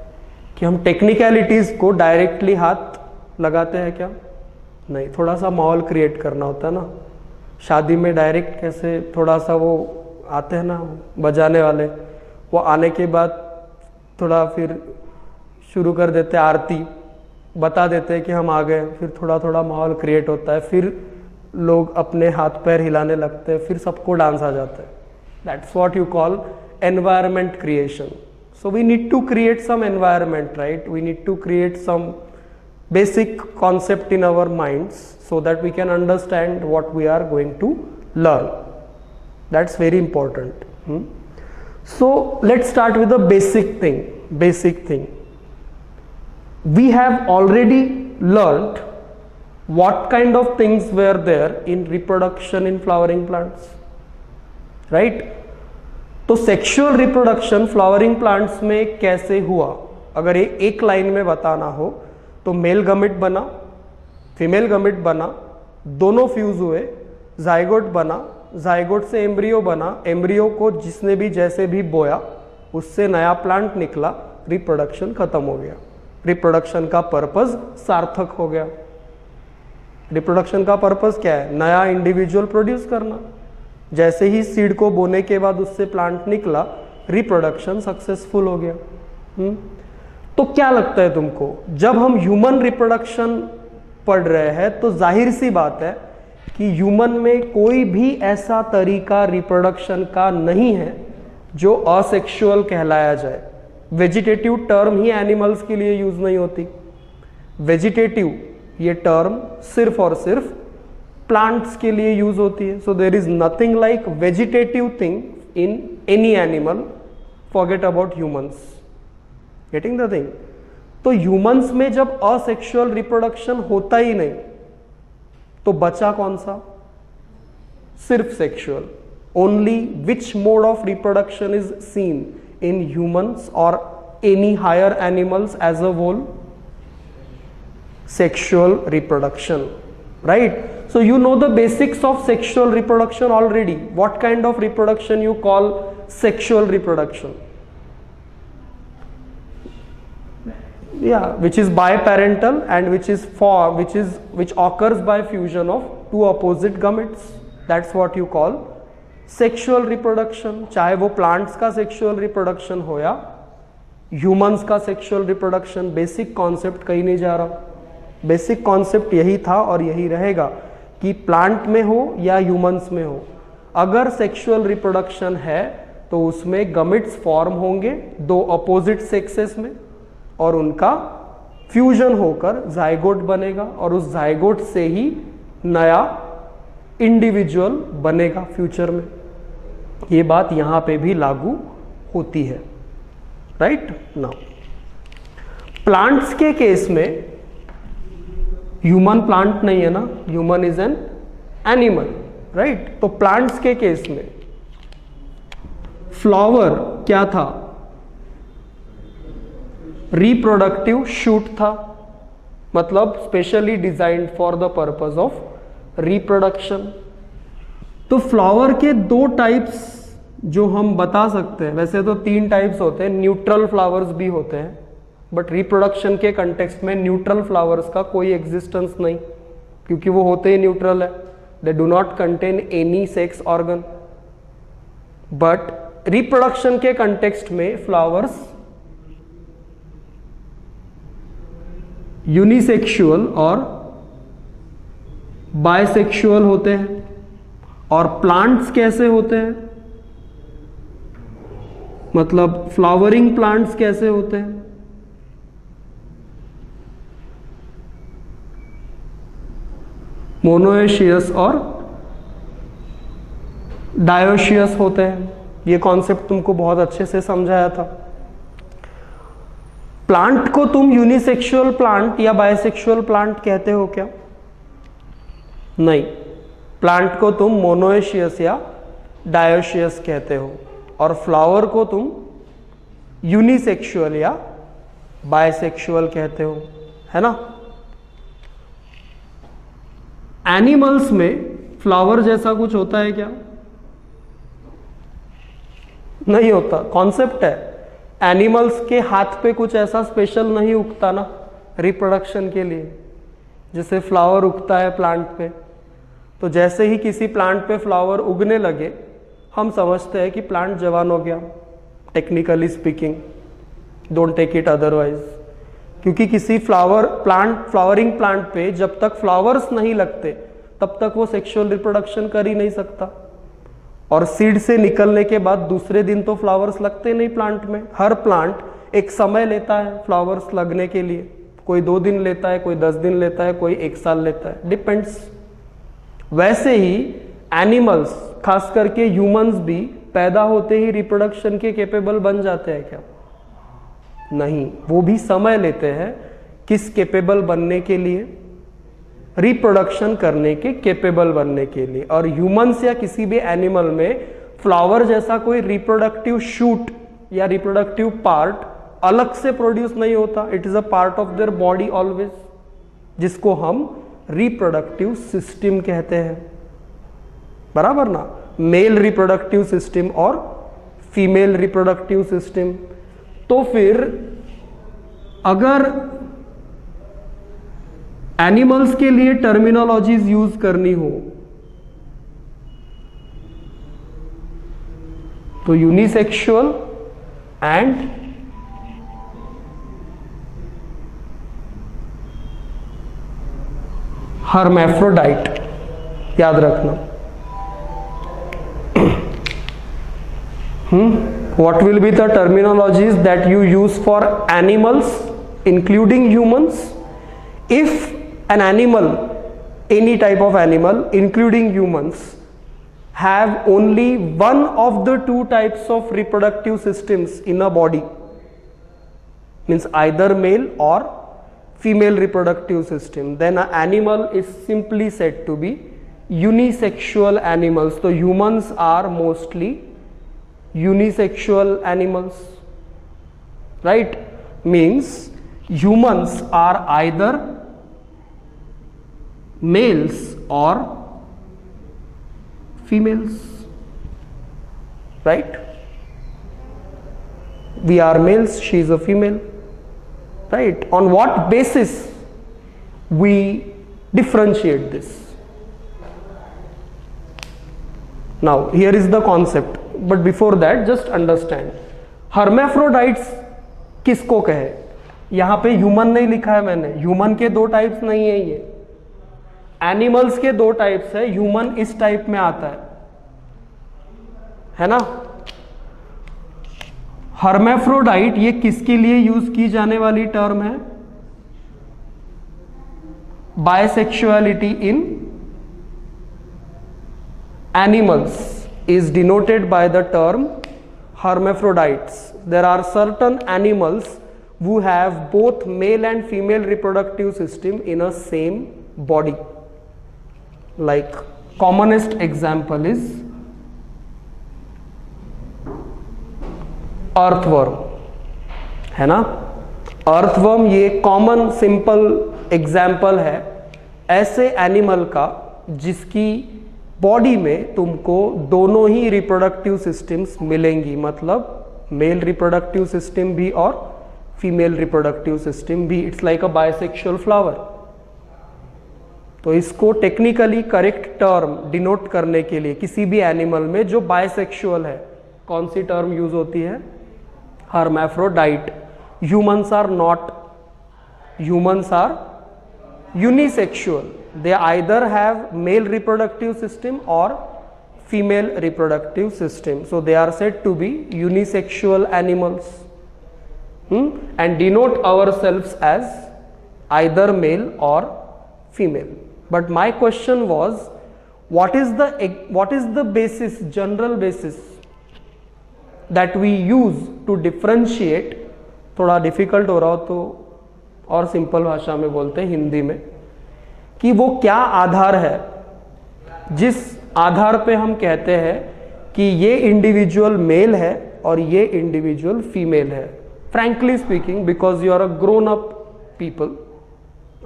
कि हम टेक्निकलिटीज को डायरेक्टली हाथ लगाते हैं क्या? नहीं, थोड़ा सा माहौल क्रिएट करना होता है ना. शादी में डायरेक्ट कैसे थोड़ा सा वो आते हैं ना बजाने वाले, वो आने के बाद थोड़ा फिर शुरू कर देते हैं आरती, बता देते हैं कि हम आ गए, फिर थोड़ा थोड़ा माहौल क्रिएट होता है, फिर लोग अपने हाथ पैर हिलाने लगते हैं, फिर सबको डांस आ जाता है. That's what you call environment creation. So we need to create some environment, right? We need to create some basic concept in our minds so that we can understand what we are going to learn. That's very important. So let's start with the basic thing. We have already learned what kind of things were there in reproduction in flowering plants, right? तो सेक्सुअल रिप्रोडक्शन फ्लावरिंग प्लांट्स में कैसे हुआ, अगर एक लाइन में बताना हो तो मेल गमिट बना, फीमेल गमिट बना, दोनों फ्यूज हुए, जाइगोट बना, जाइगोट से एम्ब्रियो बना, एम्ब्रियो को जिसने भी जैसे भी बोया उससे नया प्लांट निकला, रिप्रोडक्शन खत्म हो गया। रिप्रोडक्शन का पर्पस सार्थक हो गया। रिप्रोडक्शन का पर्पस क्या है? नया इंडिविजुअल प्रोड्यूस करना। जैसे ही सीड को बोने के बाद उससे प्लांट निकला, रिप्रोडक्शन सक्सेसफुल हो गया। तो क्या लगता है तुमको, जब हम ह्यूमन रिप्रोडक्शन पढ़ रहे हैं तो जाहिर सी बात है कि ह्यूमन में कोई भी ऐसा तरीका रिप्रोडक्शन का नहीं है जो असेक्सुअल कहलाया जाए। वेजिटेटिव टर्म ही एनिमल्स के लिए यूज नहीं होती। वेजिटेटिव ये टर्म सिर्फ और सिर्फ प्लांट्स के लिए यूज होती है। So there is nothing like vegetative thing in any animal, forget about humans. Getting the thing? तो ह्यूमंस में जब असेक्सुअल रिप्रोडक्शन होता ही नहीं तो बचा कौन सा? सिर्फ sexual. Only which mode of reproduction is seen in humans और any higher animals as a whole? Sexual reproduction, right? So you know the basics of sexual reproduction already. What kind of reproduction you call sexual reproduction? Yeah, which is biparental and which occurs by fusion of two opposite gametes. That's what you call sexual reproduction. चाहे वो plants का sexual reproduction हो या humans का sexual reproduction, basic concept कहीं नहीं जा रहा। बेसिक कॉन्सेप्ट यही था और यही रहेगा कि प्लांट में हो या ह्यूमंस में हो, अगर सेक्सुअल रिप्रोडक्शन है तो उसमें गमिट्स फॉर्म होंगे दो अपोजिट सेक्सेस में और उनका फ्यूजन होकर जाइगोट बनेगा और उस जाइगोट से ही नया इंडिविजुअल बनेगा फ्यूचर में। ये बात यहां पे भी लागू होती है, राइट? नाउ प्लांट्स के केस में ह्यूमन प्लांट नहीं है ना, human is an animal, right? तो प्लांट्स के केस में फ्लावर क्या था? रिप्रोडक्टिव शूट था, मतलब specially designed for the purpose of reproduction. तो फ्लावर के दो टाइप्स जो हम बता सकते हैं, वैसे तो 3 टाइप्स होते हैं, न्यूट्रल फ्लावर्स भी होते हैं, बट रिप्रोडक्शन के कंटेक्स्ट में न्यूट्रल फ्लावर्स का कोई एग्जिस्टेंस नहीं, क्योंकि वो होते ही न्यूट्रल है। They do not contain any sex organ. But reproduction के कंटेक्स्ट में फ्लावर्स यूनिसेक्सुअल और बायसेक्सुअल होते हैं। और प्लांट्स कैसे होते हैं, मतलब फ्लावरिंग प्लांट्स कैसे होते हैं? मोनोएशियस और डायोशियस होते हैं। ये कॉन्सेप्ट तुमको बहुत अच्छे से समझाया था। प्लांट को तुम यूनिसेक्सुअल प्लांट या बायसेक्सुअल प्लांट कहते हो क्या? नहीं, प्लांट को तुम मोनोएशियस या डायोशियस कहते हो और फ्लावर को तुम यूनिसेक्सुअल या बायसेक्सुअल कहते हो, है ना? एनिमल्स में फ्लावर जैसा कुछ होता है क्या? नहीं होता। कॉन्सेप्ट है, एनिमल्स के हाथ पे कुछ ऐसा स्पेशल नहीं उगता ना रिप्रोडक्शन के लिए, जैसे फ्लावर उगता है प्लांट पे। तो जैसे ही किसी प्लांट पे फ्लावर उगने लगे, हम समझते हैं कि प्लांट जवान हो गया, technically speaking. Don't take it otherwise, क्योंकि किसी फ्लावरिंग प्लांट पे जब तक फ्लावर्स नहीं लगते तब तक वो सेक्सुअल रिप्रोडक्शन कर ही नहीं सकता। और सीड से निकलने के बाद दूसरे दिन तो फ्लावर्स लगते नहीं प्लांट में। हर प्लांट एक समय लेता है फ्लावर्स लगने के लिए, कोई 2 दिन लेता है, कोई 10 दिन लेता है, कोई 1 साल लेता है, डिपेंड्स। वैसे ही एनिमल्स, खास करके ह्यूमंस भी पैदा होते ही रिप्रोडक्शन के कैपेबल बन जाते हैं क्या? नहीं, वो भी समय लेते हैं। किस कैपेबल बनने के लिए? रिप्रोडक्शन करने के कैपेबल बनने के लिए। और ह्यूमंस या किसी भी एनिमल में फ्लावर जैसा कोई रिप्रोडक्टिव शूट या रिप्रोडक्टिव पार्ट अलग से प्रोड्यूस नहीं होता, it is a part of their body always, जिसको हम रिप्रोडक्टिव सिस्टम कहते हैं, बराबर ना, मेल रिप्रोडक्टिव सिस्टम और फीमेल रिप्रोडक्टिव सिस्टम। तो फिर अगर एनिमल्स के लिए टर्मिनोलॉजीज यूज करनी हो तो यूनिसेक्सुअल एंड हर्मैफ्रोडाइट याद रखना। What will be the terminologies that you use for animals including humans? If an animal, any type of animal including humans, have only one of the two types of reproductive systems in a body, means either male or female reproductive system, then an animal is simply said to be unisexual animals. So humans are mostly unisexual animals, right? Means humans are either males or females, right? We are males, she is a female, right? On what basis we differentiate this? Now here is the concept, but before that just understand hermaphrodites किसको कहे। यहां पे ह्यूमन नहीं लिखा है मैंने, ह्यूमन के दो टाइप्स नहीं है, ये एनिमल्स के दो टाइप्स है, ह्यूमन इस टाइप में आता है ना। हर्मैफ्रोडाइट ये किसके लिए यूज की जाने वाली टर्म है? बायसेक्सुअलिटी इन animals is denoted by the term hermaphrodites. There are certain animals who have both male and female reproductive system in a same body. Like commonest example is earthworm, है ना। earthworm ये common simple example है ऐसे animal का जिसकी बॉडी में तुमको दोनों ही रिप्रोडक्टिव सिस्टम्स मिलेंगी, मतलब मेल रिप्रोडक्टिव सिस्टम भी और फीमेल रिप्रोडक्टिव सिस्टम भी। It's like a bisexual flower. तो इसको टेक्निकली करेक्ट टर्म डिनोट करने के लिए किसी भी एनिमल में जो बायसेक्सुअल है, कौन सी टर्म यूज होती है? Hermaphrodite. Humans are not, humans are unisexual. They either have male reproductive system or female reproductive system. So they are said to be unisexual animals, and denote ourselves as either male or female. But my question was, what is the basis, general basis that we use to differentiate? थोड़ा डिफिकल्ट हो रहा हो तो और सिंपल भाषा में बोलते हैं हिंदी में, कि वो क्या आधार है जिस आधार पे हम कहते हैं कि ये इंडिविजुअल मेल है और ये इंडिविजुअल फीमेल है। Frankly speaking, because you are a grown up people,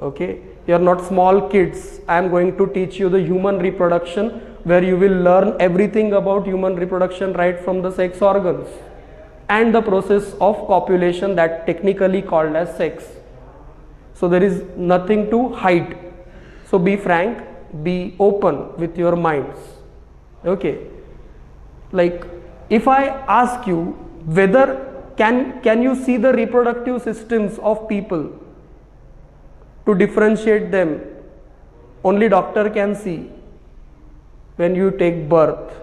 okay, you are not small kids, I am going to teach you the human reproduction, where you will learn everything about human reproduction right from the sex organs and the process of copulation that technically called as sex. So there is nothing to hide. So be frank, be open with your minds. Okay. Like if I ask you whether can you see the reproductive systems of people to differentiate them? Only doctor can see when you take birth,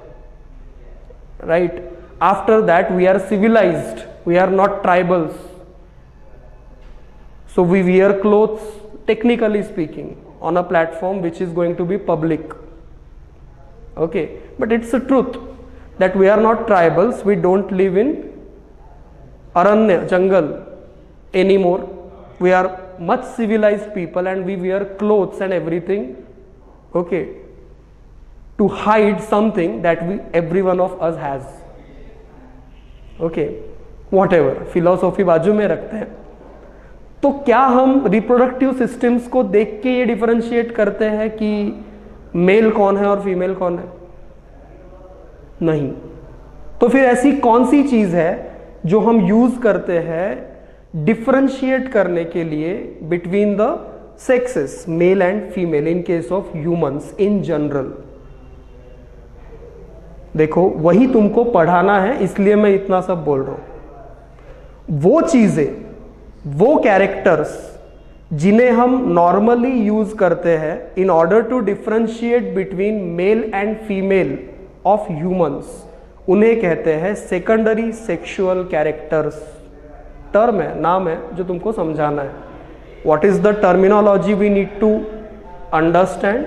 right? After that we are civilized, we are not tribals, so we wear clothes, technically speaking, on a platform which is going to be public, okay, but it's a truth that we are not tribals, we don't live in aranya, jungle anymore, we are much civilized people and we wear clothes and everything, okay, to hide something that every one of us has. Okay, whatever, philosophy बाजू में रखते हैं। तो क्या हम रिप्रोडक्टिव सिस्टम्स को देख के ये डिफरेंशिएट करते हैं कि मेल कौन है और फीमेल कौन है? नहीं। तो फिर ऐसी कौन सी चीज है जो हम यूज करते हैं डिफरेंशिएट करने के लिए between the sexes, mail and female, in case of humans in general? देखो, वही तुमको पढ़ाना है, इसलिए मैं इतना सब बोल रहा हूं। वो चीजें, वो कैरेक्टर्स जिन्हें हम नॉर्मली यूज करते हैं in order to differentiate between male and female of humans, उन्हें कहते हैं सेकेंडरी सेक्सुअल कैरेक्टर्स। टर्म है, नाम है जो तुमको समझाना है। What is the terminology we need to understand?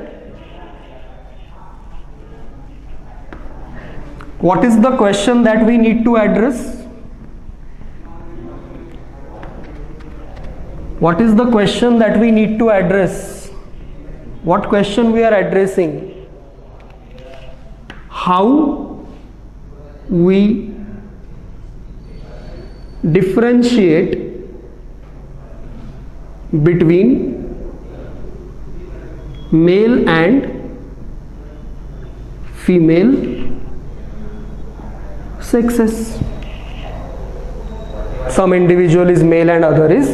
What is the question that we need to address? What is the question that we need to address? What question we are addressing? How we differentiate between male and female sexes. Some individual is male and other is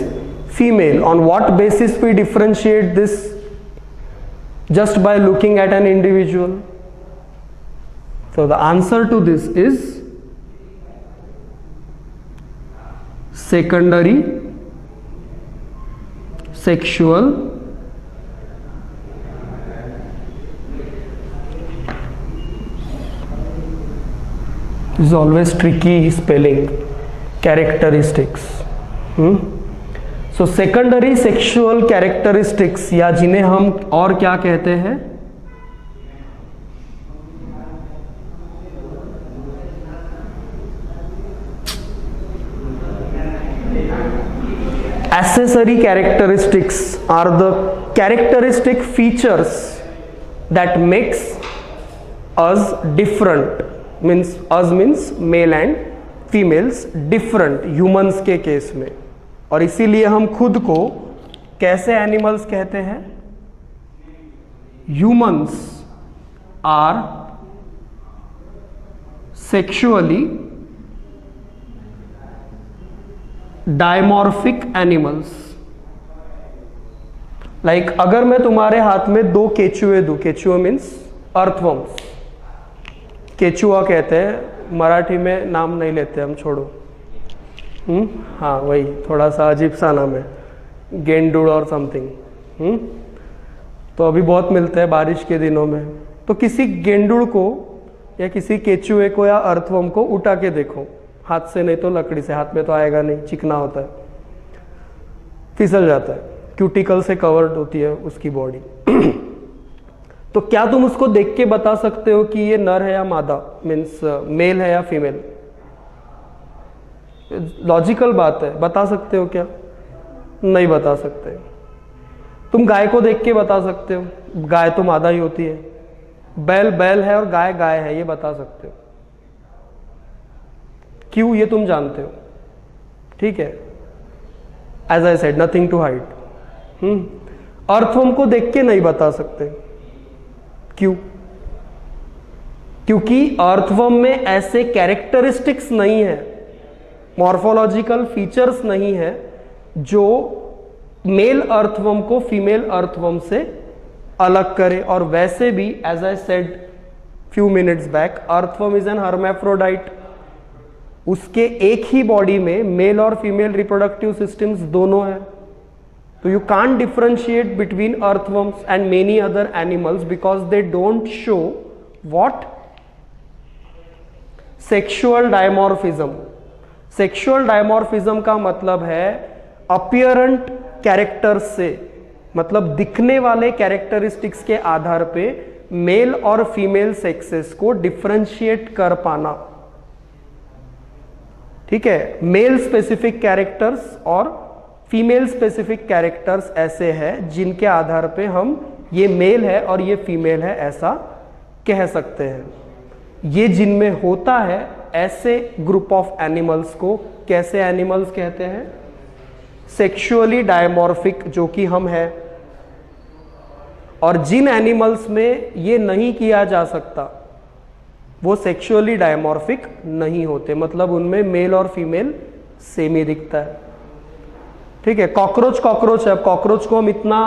female. On what basis we differentiate this? Just by looking at an individual. So the answer to this is secondary sexual is always tricky spelling, characteristics. So secondary sexual characteristics, या जिन्हें हम और क्या कहते हैं? Accessory characteristics are the characteristic features that makes us different. means male and females different humans के केस में। और इसीलिए हम खुद को कैसे एनिमल्स कहते हैं? Humans are sexually dimorphic animals. Like अगर मैं तुम्हारे हाथ में 2 केचुए दूं, केचुआ मीन्स अर्थवर्म्स, केचुआ कहते हैं, मराठी में नाम नहीं लेते हम, छोड़ो। हाँ वही, थोड़ा सा अजीब सा नाम है, गेंडुड़ और समथिंग। तो अभी बहुत मिलते हैं बारिश के दिनों में। तो किसी गेंडुड़ को या किसी केचुए को या अर्थवर्म को उठा के देखो, हाथ से नहीं तो लकड़ी से, हाथ में तो आएगा नहीं, चिकना होता है, फिसल जाता है, क्यूटिकल से कवर्ड होती है उसकी बॉडी। तो क्या तुम उसको देख के बता सकते हो कि ये नर है या मादा, मीन्स मेल है या फीमेल? लॉजिकल बात है, बता सकते हो क्या? नहीं बता सकते। तुम गाय को देख के बता सकते हो, गाय तो मादा ही होती है, बैल बैल है और गाय गाय है, ये बता सकते हो। क्यों? ये तुम जानते हो, ठीक है। As I said, nothing to hide. Earthworm को देख के नहीं बता सकते। क्यों? क्योंकि अर्थवर्म में ऐसे कैरेक्टरिस्टिक्स नहीं है, मॉर्फोलॉजिकल फीचर्स नहीं है जो मेल अर्थवर्म को फीमेल अर्थवर्म से अलग करे। और वैसे भी, as I said few minutes back, earthworm is an hermaphrodite. उसके एक ही बॉडी में मेल और फीमेल रिप्रोडक्टिव सिस्टम्स दोनों है। So you can't differentiate between earthworms and many other animals because they don't show what? Sexual dimorphism. Sexual dimorphism का मतलब है apparent characters से, मतलब दिखने वाले कैरेक्टरिस्टिक्स के आधार पे मेल और फीमेल सेक्सेस को डिफरेंशिएट कर पाना। ठीक है, मेल स्पेसिफिक कैरेक्टर्स और फीमेल स्पेसिफिक कैरेक्टर्स ऐसे हैं जिनके आधार पे हम ये मेल है और ये फीमेल है ऐसा कह सकते हैं। ये जिनमें होता है ऐसे ग्रुप ऑफ एनिमल्स को कैसे एनिमल्स कहते हैं? सेक्सुअली डायमॉर्फिक, जो कि हम हैं। और जिन एनिमल्स में ये नहीं किया जा सकता वो सेक्सुअली डायमॉर्फिक नहीं होते, मतलब उनमें मेल और फीमेल सेम ही दिखता है। ठीक है, कॉकरोच कॉकरोच है। अब कॉकरोच को हम इतना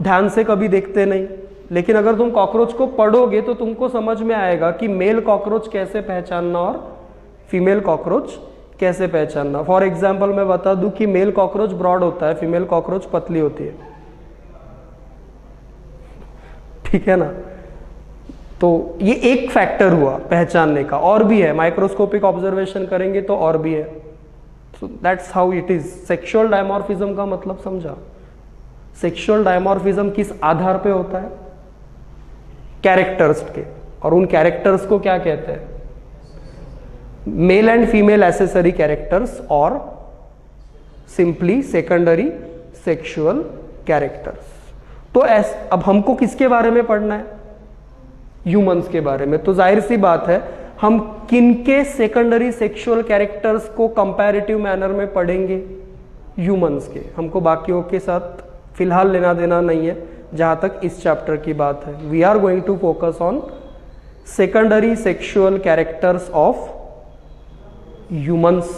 ध्यान से कभी देखते नहीं, लेकिन अगर तुम कॉकरोच को पढ़ोगे तो तुमको समझ में आएगा कि मेल कॉकरोच कैसे पहचानना और फीमेल कॉकरोच कैसे पहचानना। फॉर एग्जाम्पल मैं बता दूं कि मेल कॉकरोच ब्रॉड होता है, फीमेल कॉकरोच पतली होती है। ठीक है ना? तो ये एक फैक्टर हुआ पहचानने का, और भी है, माइक्रोस्कोपिक ऑब्जर्वेशन करेंगे तो और भी है। सो that's how it is. Sexual dimorphism का मतलब समझा? सेक्सुअल डायमॉर्फिज्म किस आधार पे होता है? कैरेक्टर्स के। और उन कैरेक्टर्स को क्या कहते हैं? Mail and female accessory characters और सिंपली सेकेंडरी सेक्सुअल कैरेक्टर्स। तो अब हमको किसके बारे में पढ़ना है? ह्यूमंस के बारे में। तो जाहिर सी बात है हम किनके सेकेंडरी सेक्सुअल कैरेक्टर्स को कंपैरेटिव मैनर में पढ़ेंगे? ह्यूमंस के। हमको बाकियों के साथ फिलहाल लेना देना नहीं है जहां तक इस चैप्टर की बात है। We are going to focus on secondary sexual characters of humans.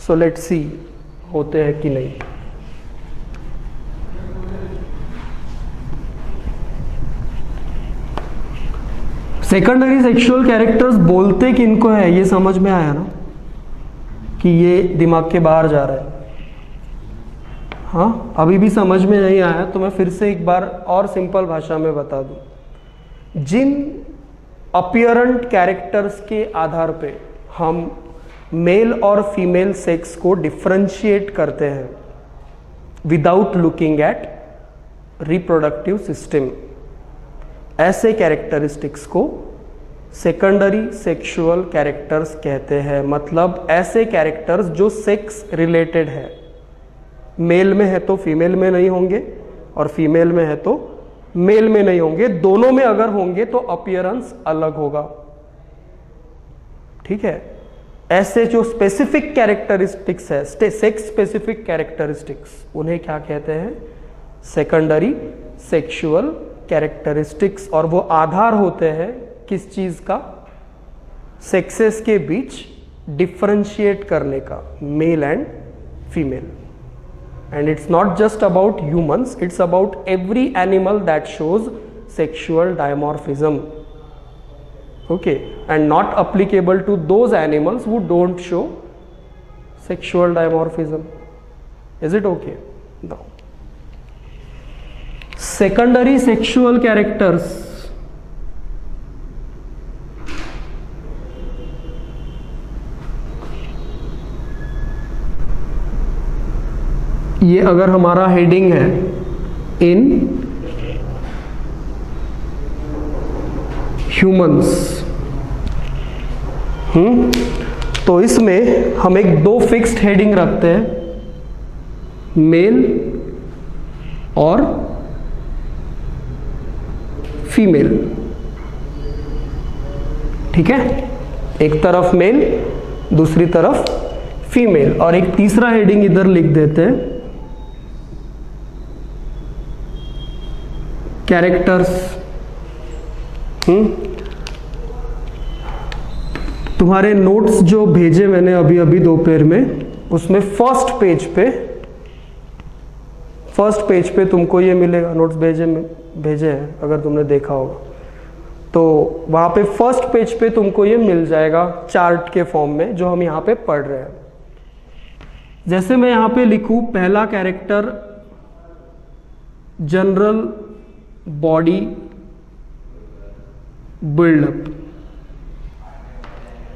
So let's see होते हैं कि नहीं। सेकेंडरी सेक्सुअल कैरेक्टर्स बोलते किनको है ये समझ में आया ना, कि ये दिमाग के बाहर जा रहा है? हाँ, अभी भी समझ में नहीं आया तो मैं फिर से एक बार और सिंपल भाषा में बता दूं। जिन अपीयरेंट कैरेक्टर्स के आधार पे हम मेल और फीमेल सेक्स को डिफरेंशिएट करते हैं without looking at reproductive system, ऐसे कैरेक्टरिस्टिक्स को सेकेंडरी सेक्सुअल कैरेक्टर्स कहते हैं। मतलब ऐसे कैरेक्टर्स जो सेक्स रिलेटेड है, मेल में है तो फीमेल में नहीं होंगे और फीमेल में है तो मेल में नहीं होंगे, दोनों में अगर होंगे तो अपीयरेंस अलग होगा। ठीक है, ऐसे जो स्पेसिफिक कैरेक्टरिस्टिक्स है, सेक्स स्पेसिफिक कैरेक्टरिस्टिक्स, उन्हें क्या कहते हैं? Secondary sexual characteristics. और वो आधार होते हैं किस चीज का? सेक्सेस के बीच डिफरेंशिएट करने का, mail and female. And it's not just about humans, it's about every animal that shows sexual dimorphism. okay, and not applicable to those animals who don't show sexual dimorphism. Is it okay? Now, secondary sexual characters, ये अगर हमारा हेडिंग है इन ह्यूमंस, तो इसमें हम एक दो फिक्स्ड हेडिंग रखते हैं, मेल और फीमेल। ठीक है, एक तरफ मेल दूसरी तरफ फीमेल, और एक तीसरा हेडिंग इधर लिख देते हैं, कैरेक्टर्स। तुम्हारे नोट्स जो भेजे मैंने अभी अभी दोपहर में, उसमें फर्स्ट पेज पे तुमको ये मिलेगा। नोट्स भेजे हैं अगर तुमने देखा होगा तो वहां पे फर्स्ट पेज पे तुमको ये मिल जाएगा चार्ट के फॉर्म में, जो हम यहाँ पे पढ़ रहे हैं। जैसे मैं यहाँ पे लिखूं, पहला कैरेक्टर जनरल बॉडी बिल्डअप।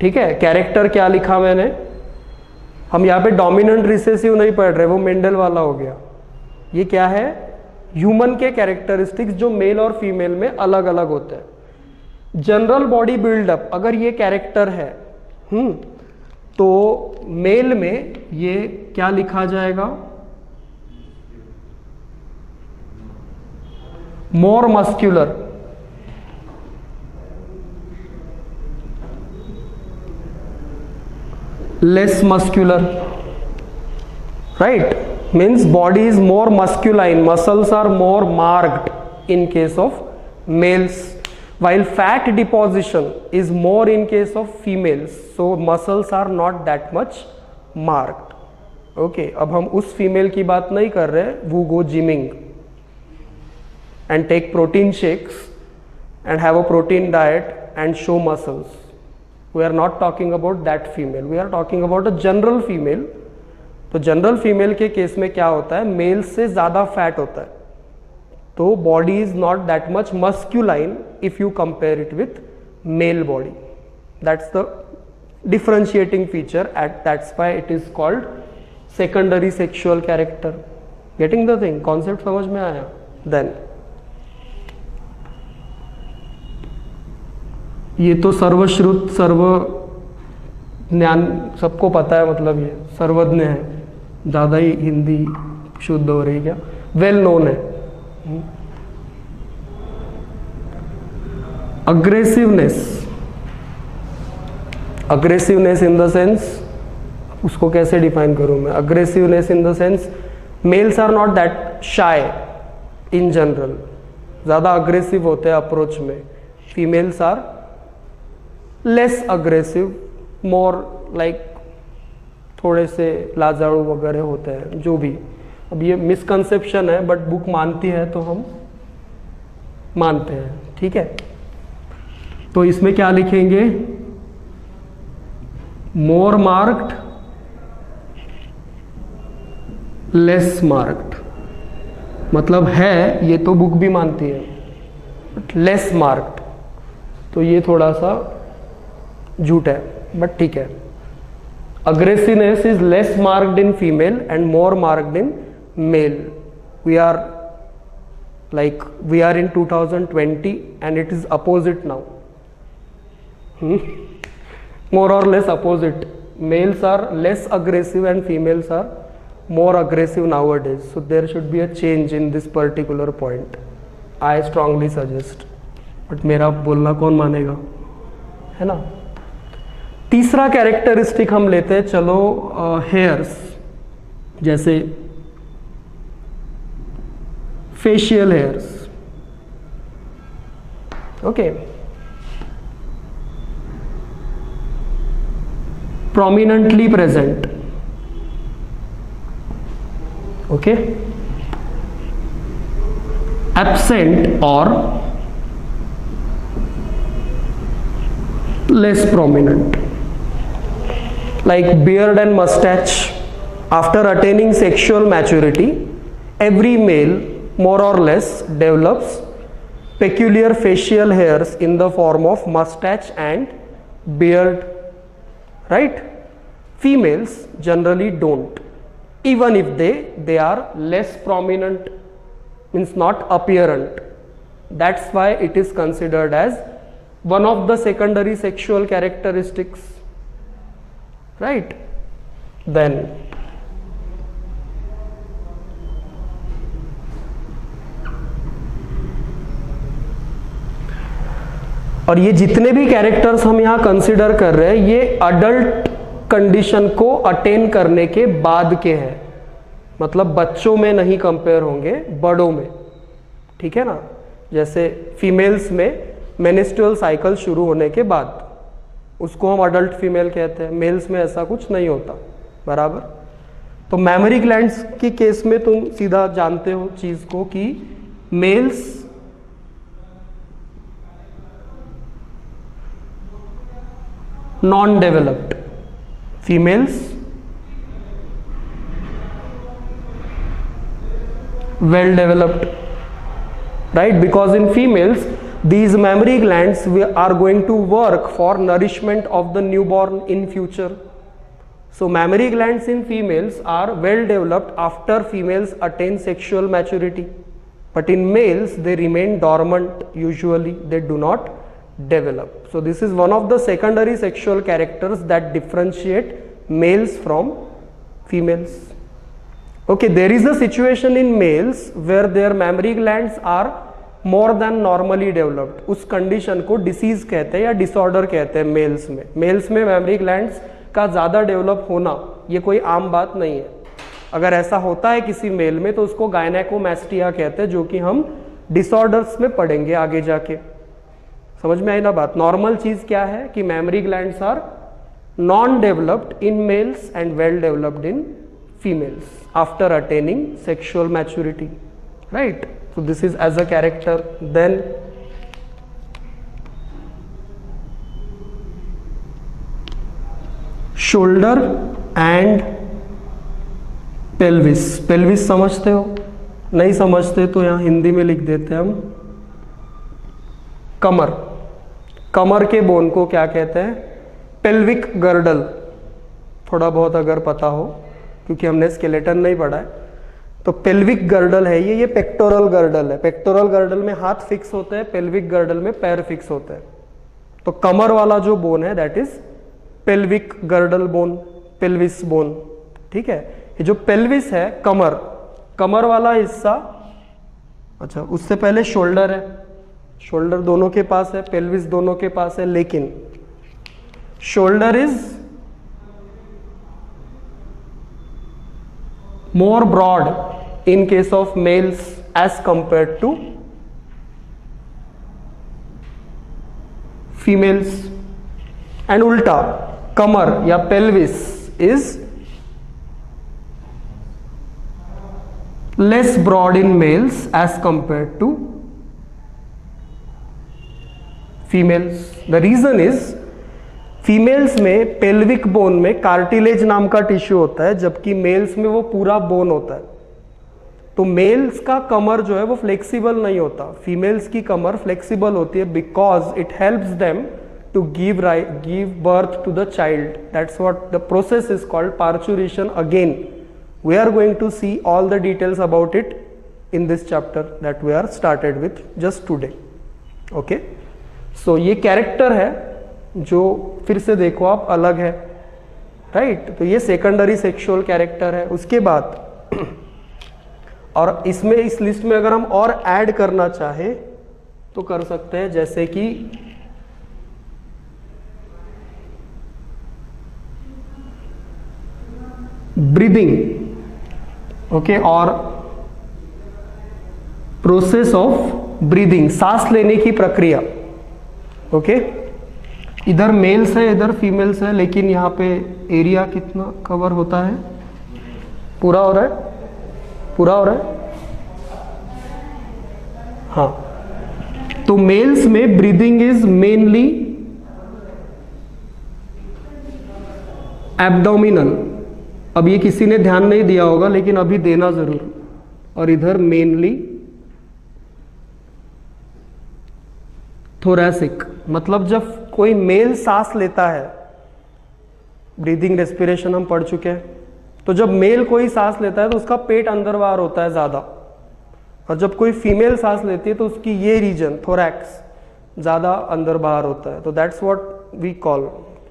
ठीक है, कैरेक्टर क्या लिखा मैंने? हम यहाँ पे डोमिनेंट रिसेसिव नहीं पढ़ रहे, वो मेंडल वाला हो गया। ये क्या है? ह्यूमन के कैरेक्टरिस्टिक्स जो मेल और फीमेल में अलग अलग होते हैं। जनरल बॉडी बिल्डअप अगर ये कैरेक्टर है, तो मेल में ये क्या लिखा जाएगा? मोर muscular. less muscular, right? Means body is more masculine, muscles are more marked in case of males, while fat deposition is more in case of females, so muscles are not that much marked. Okay, अब हम उस फीमेल की बात नहीं कर रहे who go gymming and take protein shakes and have a protein diet and show muscles. We are not talking about that female, we are talking about a general female. तो जनरल फीमेल के केस में क्या होता है, मेल से ज़्यादा फैट होता है, तो body is not that much masculine if you compare it with male body. That's the differentiating feature at that's why it is called secondary sexual character. Getting the thing, concept समझ में आया? देन ये तो सर्वश्रुत सर्व ज्ञान सबको पता है, मतलब ये सर्वज्ञ है, ज़्यादा ही हिंदी शुद्ध हो रही क्या, वेल नोन है. Aggressiveness, aggressiveness in the sense, उसको कैसे डिफाइन करूं मैं? Aggressiveness in the sense males are not that shy in general, ज़्यादा अग्रेसिव होते हैं अप्रोच में. Females are less aggressive, more like थोड़े से लाजाड़ू वगैरह होते हैं, जो भी. अब ये मिसकंसेप्शन है, बट बुक मानती है तो हम मानते हैं, ठीक है. तो इसमें क्या लिखेंगे? मोर मार्क्ड, लेस मार्क्ड, मतलब है ये तो बुक भी मानती है, बट लेस मार्क्ड, तो ये थोड़ा सा झूठ है, बट ठीक है. Aggressiveness is less marked in female and more marked in male. We are in 2020 and it is opposite now. More or less opposite. Males are less aggressive and females are more aggressive nowadays. So there should be a change in this particular point. I strongly suggest. But मेरा बोलना कौन मानेगा, है ना? तीसरा कैरेक्टरिस्टिक हम लेते हैं, चलो हेयर्स, जैसे facial hairs. Okay, prominently present. Okay, absent और less prominent. Like beard and mustache. After attaining sexual maturity, every male more or less develops peculiar facial hairs in the form of mustache and beard, right? Females generally don't, even if they are less prominent, means not apparent. That's why it is considered as one of the secondary sexual characteristics. Right? Then और ये जितने भी कैरेक्टर्स हम यहाँ कंसिडर कर रहे हैं, ये अडल्ट कंडीशन को अटेन करने के बाद के हैं, मतलब बच्चों में नहीं कंपेयर होंगे, बड़ों में. ठीक है ना? जैसे फीमेल्स में मेनिस्ट्रुअल साइकिल शुरू होने के बाद, उसको हम अडल्ट फीमेल कहते हैं. मेल्स में ऐसा कुछ नहीं होता, बराबर. तो मैमरी ग्लैंड्स के केस में तुम सीधा जानते हो चीज को कि males non developed, females well developed, right? Because in females these mammary glands are going to work for nourishment of the newborn in future. So mammary glands in females are well developed after females attain sexual maturity, but in males they remain dormant. Usually they do not develop. So this is one of the secondary sexual characters that differentiate males from females. Okay, there is a situation in males where their mammary glands are more than normally developed. उस कंडीशन को डिसीज कहते हैं या डिसऑर्डर कहते हैं मेल्स में. मेल्स में mammary glands का ज़्यादा डेवलप होना ये कोई आम बात नहीं है। अगर ऐसा होता है किसी मेल में तो उसको गायनेकोमैस्टिया कहते हैं, जो कि हम डिसऑर्डर्स में पढ़ेंगे आगे जाके। समझ में आई ना बात। नॉर्मल चीज़ क्या है कि mammary glands are non developed in males and well developed in females after attaining sexual maturity, right. So this is as a character. Then shoulder and pelvis. pelvis समझते हो? नहीं समझते तो यहाँ हिंदी में लिख देते हैं हम कमर। कमर के बोन को क्या कहते हैं? Pelvic girdle. थोड़ा बहुत अगर पता हो, क्योंकि हमने स्केलेटन नहीं पढ़ा है। तो पेल्विक गर्डल है ये पेक्टोरल गर्डल है। पेक्टोरल गर्डल में हाथ फिक्स होते हैं, पेल्विक गर्डल में पैर फिक्स होते हैं। तो कमर वाला जो बोन है that is pelvic girdle bone, pelvis bone, ठीक है। ये जो पेल्विस है, कमर, कमर वाला हिस्सा, अच्छा उससे पहले शोल्डर है। शोल्डर दोनों के पास है, पेल्विस दोनों के पास है, लेकिन shoulder is more broad in case of males as compared to females, and उल्टा कमर या pelvis is less broad in males as compared to females. The reason is females में पेल्विक बोन में कार्टिलेज नाम का टिश्यू होता है, जबकि मेल्स में वो पूरा बोन होता है। तो मेल्स का कमर जो है वो फ्लेक्सिबल नहीं होता, फीमेल्स की कमर फ्लेक्सिबल होती है, because it helps them to give birth to the child. That's what the process is called parturition. Again we are going to see all the details about it in this chapter that we are started with just today. Okay, so ये कैरेक्टर है जो फिर से देखो आप अलग है, राइट। तो ये सेकेंडरी सेक्सुअल कैरेक्टर है। उसके बाद और इसमें इस लिस्ट में अगर हम और ऐड करना चाहे तो कर सकते हैं, जैसे कि ब्रीदिंग, ओके, और प्रोसेस ऑफ ब्रीदिंग, सांस लेने की प्रक्रिया, ओके। इधर मेल्स है, इधर फीमेल्स है, लेकिन यहाँ पे एरिया कितना कवर होता है? पूरा हो रहा है, पूरा हो रहा है, हाँ। तो मेल्स में ब्रीदिंग इज मेनली एब्डोमिनल। अब ये किसी ने ध्यान नहीं दिया होगा, लेकिन अभी देना जरूर। और इधर मेनली थोरैसिक। मतलब जब कोई मेल सांस लेता है, ब्रीदिंग रेस्पिरेशन हम पढ़ चुके हैं, तो जब मेल कोई सांस लेता है तो उसका पेट अंदर बाहर होता है ज़्यादा, और जब कोई फीमेल सांस लेती है तो उसकी ये रीजन थोरैक्स ज़्यादा अंदर बाहर होता है। तो that's what we call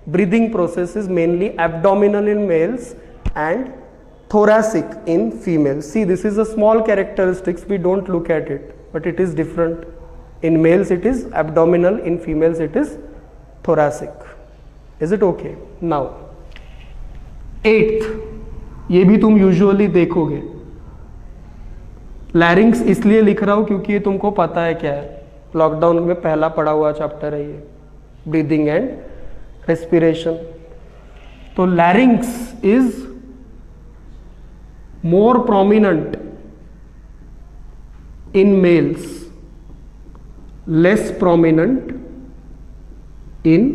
breathing process is mainly abdominal in males and thoracic in females. See, this is a small characteristics, we don't look at it, but it is different. In males it is abdominal, in females it is thoracic. Is it okay? Now 8th, ये भी तुम यूजुअली देखोगे, लैरिंग्स इसलिए लिख रहा हूं क्योंकि ये तुमको पता है क्या है, लॉकडाउन में पहला पढ़ा हुआ चैप्टर है ये, ब्रीदिंग एंड रेस्पिरेशन। तो larynx is more prominent in males, less prominent in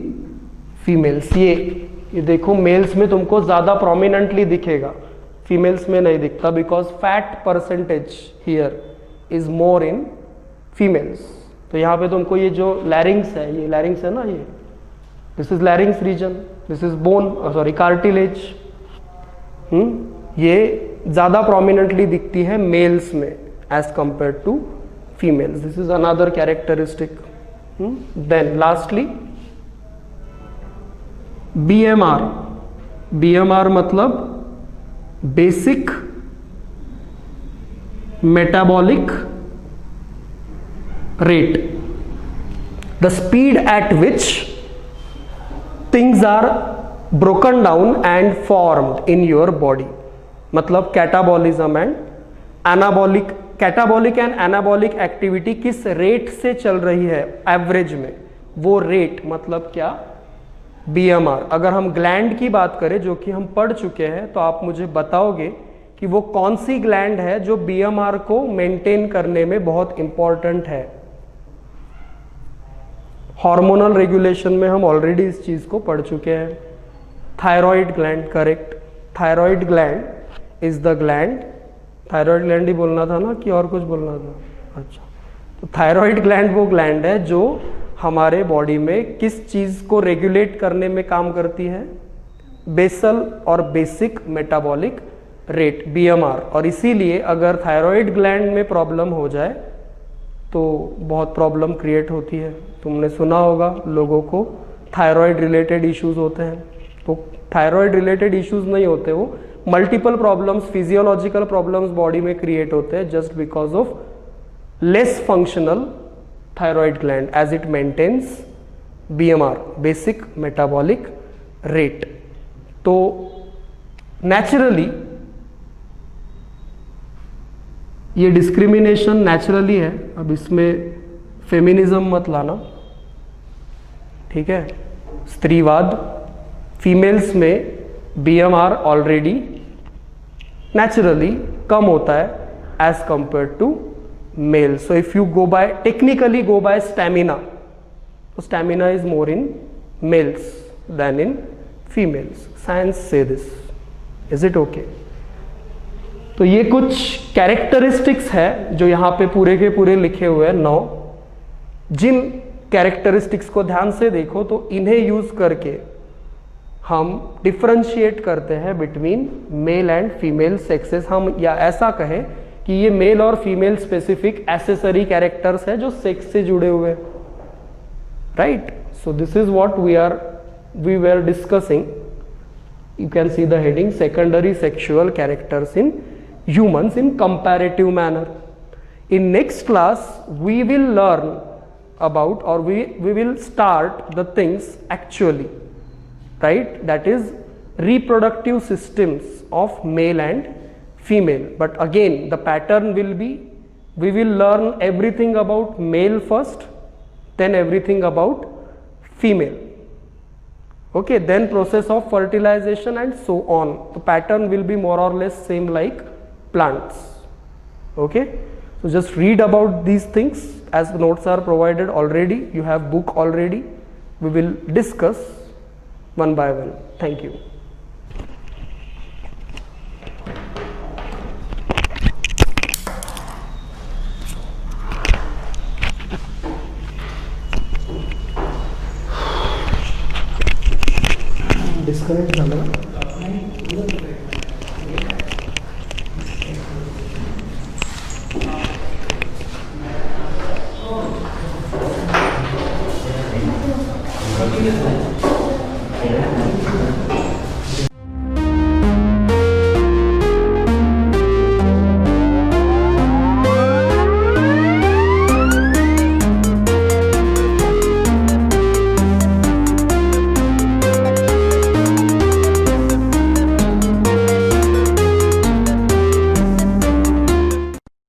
females. ये देखो, मेल्स में तुमको ज्यादा प्रोमिनेंटली दिखेगा, फीमेल्स में नहीं दिखता, because fat percentage here is more in females. तो यहाँ पे तुमको ये जो लैरिंग्स है, ये लैरिंग्स है ना, ये this is larynx region, this is bone, sorry cartilage, ये ज्यादा प्रोमिनेंटली दिखती है मेल्स में as compare to females. This is another characteristic. Then lastly BMR. BMR मतलब basic metabolic rate, the speed at which things are broken down and formed in your body. मतलब catabolism and anabolic, catabolic and anabolic activity किस रेट से चल रही है एवरेज में, वो रेट मतलब क्या, बीएमआर। अगर हम ग्लैंड की बात करें जो कि हम पढ़ चुके हैं, तो आप मुझे बताओगे कि वो कौन सी ग्लैंड है जो बीएमआर को मेंटेन करने में बहुत इंपॉर्टेंट है। हार्मोनल रेगुलेशन में हम ऑलरेडी इस चीज को पढ़ चुके हैं। Thyroid gland, correct. Thyroid gland is the gland, thyroid gland ही बोलना था ना कि और कुछ बोलना था? अच्छा, तो थायराइड ग्लैंड वो ग्लैंड है जो हमारे बॉडी में किस चीज को रेगुलेट करने में काम करती है, बेसल और बेसिक मेटाबॉलिक रेट, बीएमआर। और इसीलिए अगर थायराइड ग्लैंड में प्रॉब्लम हो जाए तो बहुत प्रॉब्लम क्रिएट होती है। तुमने सुना होगा लोगों को थायराइड रिलेटेड इश्यूज होते हैं, तो थायराइड रिलेटेड इश्यूज नहीं होते, वो multiple problems, physiological problems body में क्रिएट होते हैं just because of less functional thyroid gland as it maintains BMR, basic metabolic rate. तो नेचुरली ये डिस्क्रिमिनेशन नेचुरली है, अब इसमें फेमिनिज्म मत लाना, ठीक है। स्त्रीवाद, फीमेल्स में बीएमआर ऑलरेडी नेचुरली कम होता है as compare to male. So if you go by, technically go by stamina, तो stamina is more in males than in females. Science से दिस, इज इट ओके? तो ये कुछ कैरेक्टरिस्टिक्स है जो यहाँ पे पूरे के पूरे लिखे हुए हैं 9। जिन कैरेक्टरिस्टिक्स को ध्यान से देखो तो इन्हें यूज करके हम डिफरेंशिएट करते हैं between male and female sexes. हम या ऐसा कहें कि ये मेल और फीमेल स्पेसिफिक एसेसरी कैरेक्टर्स है जो सेक्स से जुड़े हुए, right. So this is what we were discussing. You can see the heading secondary sexual characters in humans in comparative manner. In next class we will learn about, or we will start the things actually, right, that is reproductive systems of male and female. But again the pattern will be, we will learn everything about male first, then everything about female, okay, then process of fertilization and so on. The pattern will be more or less same like plants, okay. So just read about these things as notes are provided already, you have book already. We will discuss one by one. Thank you. Disconnect झालं.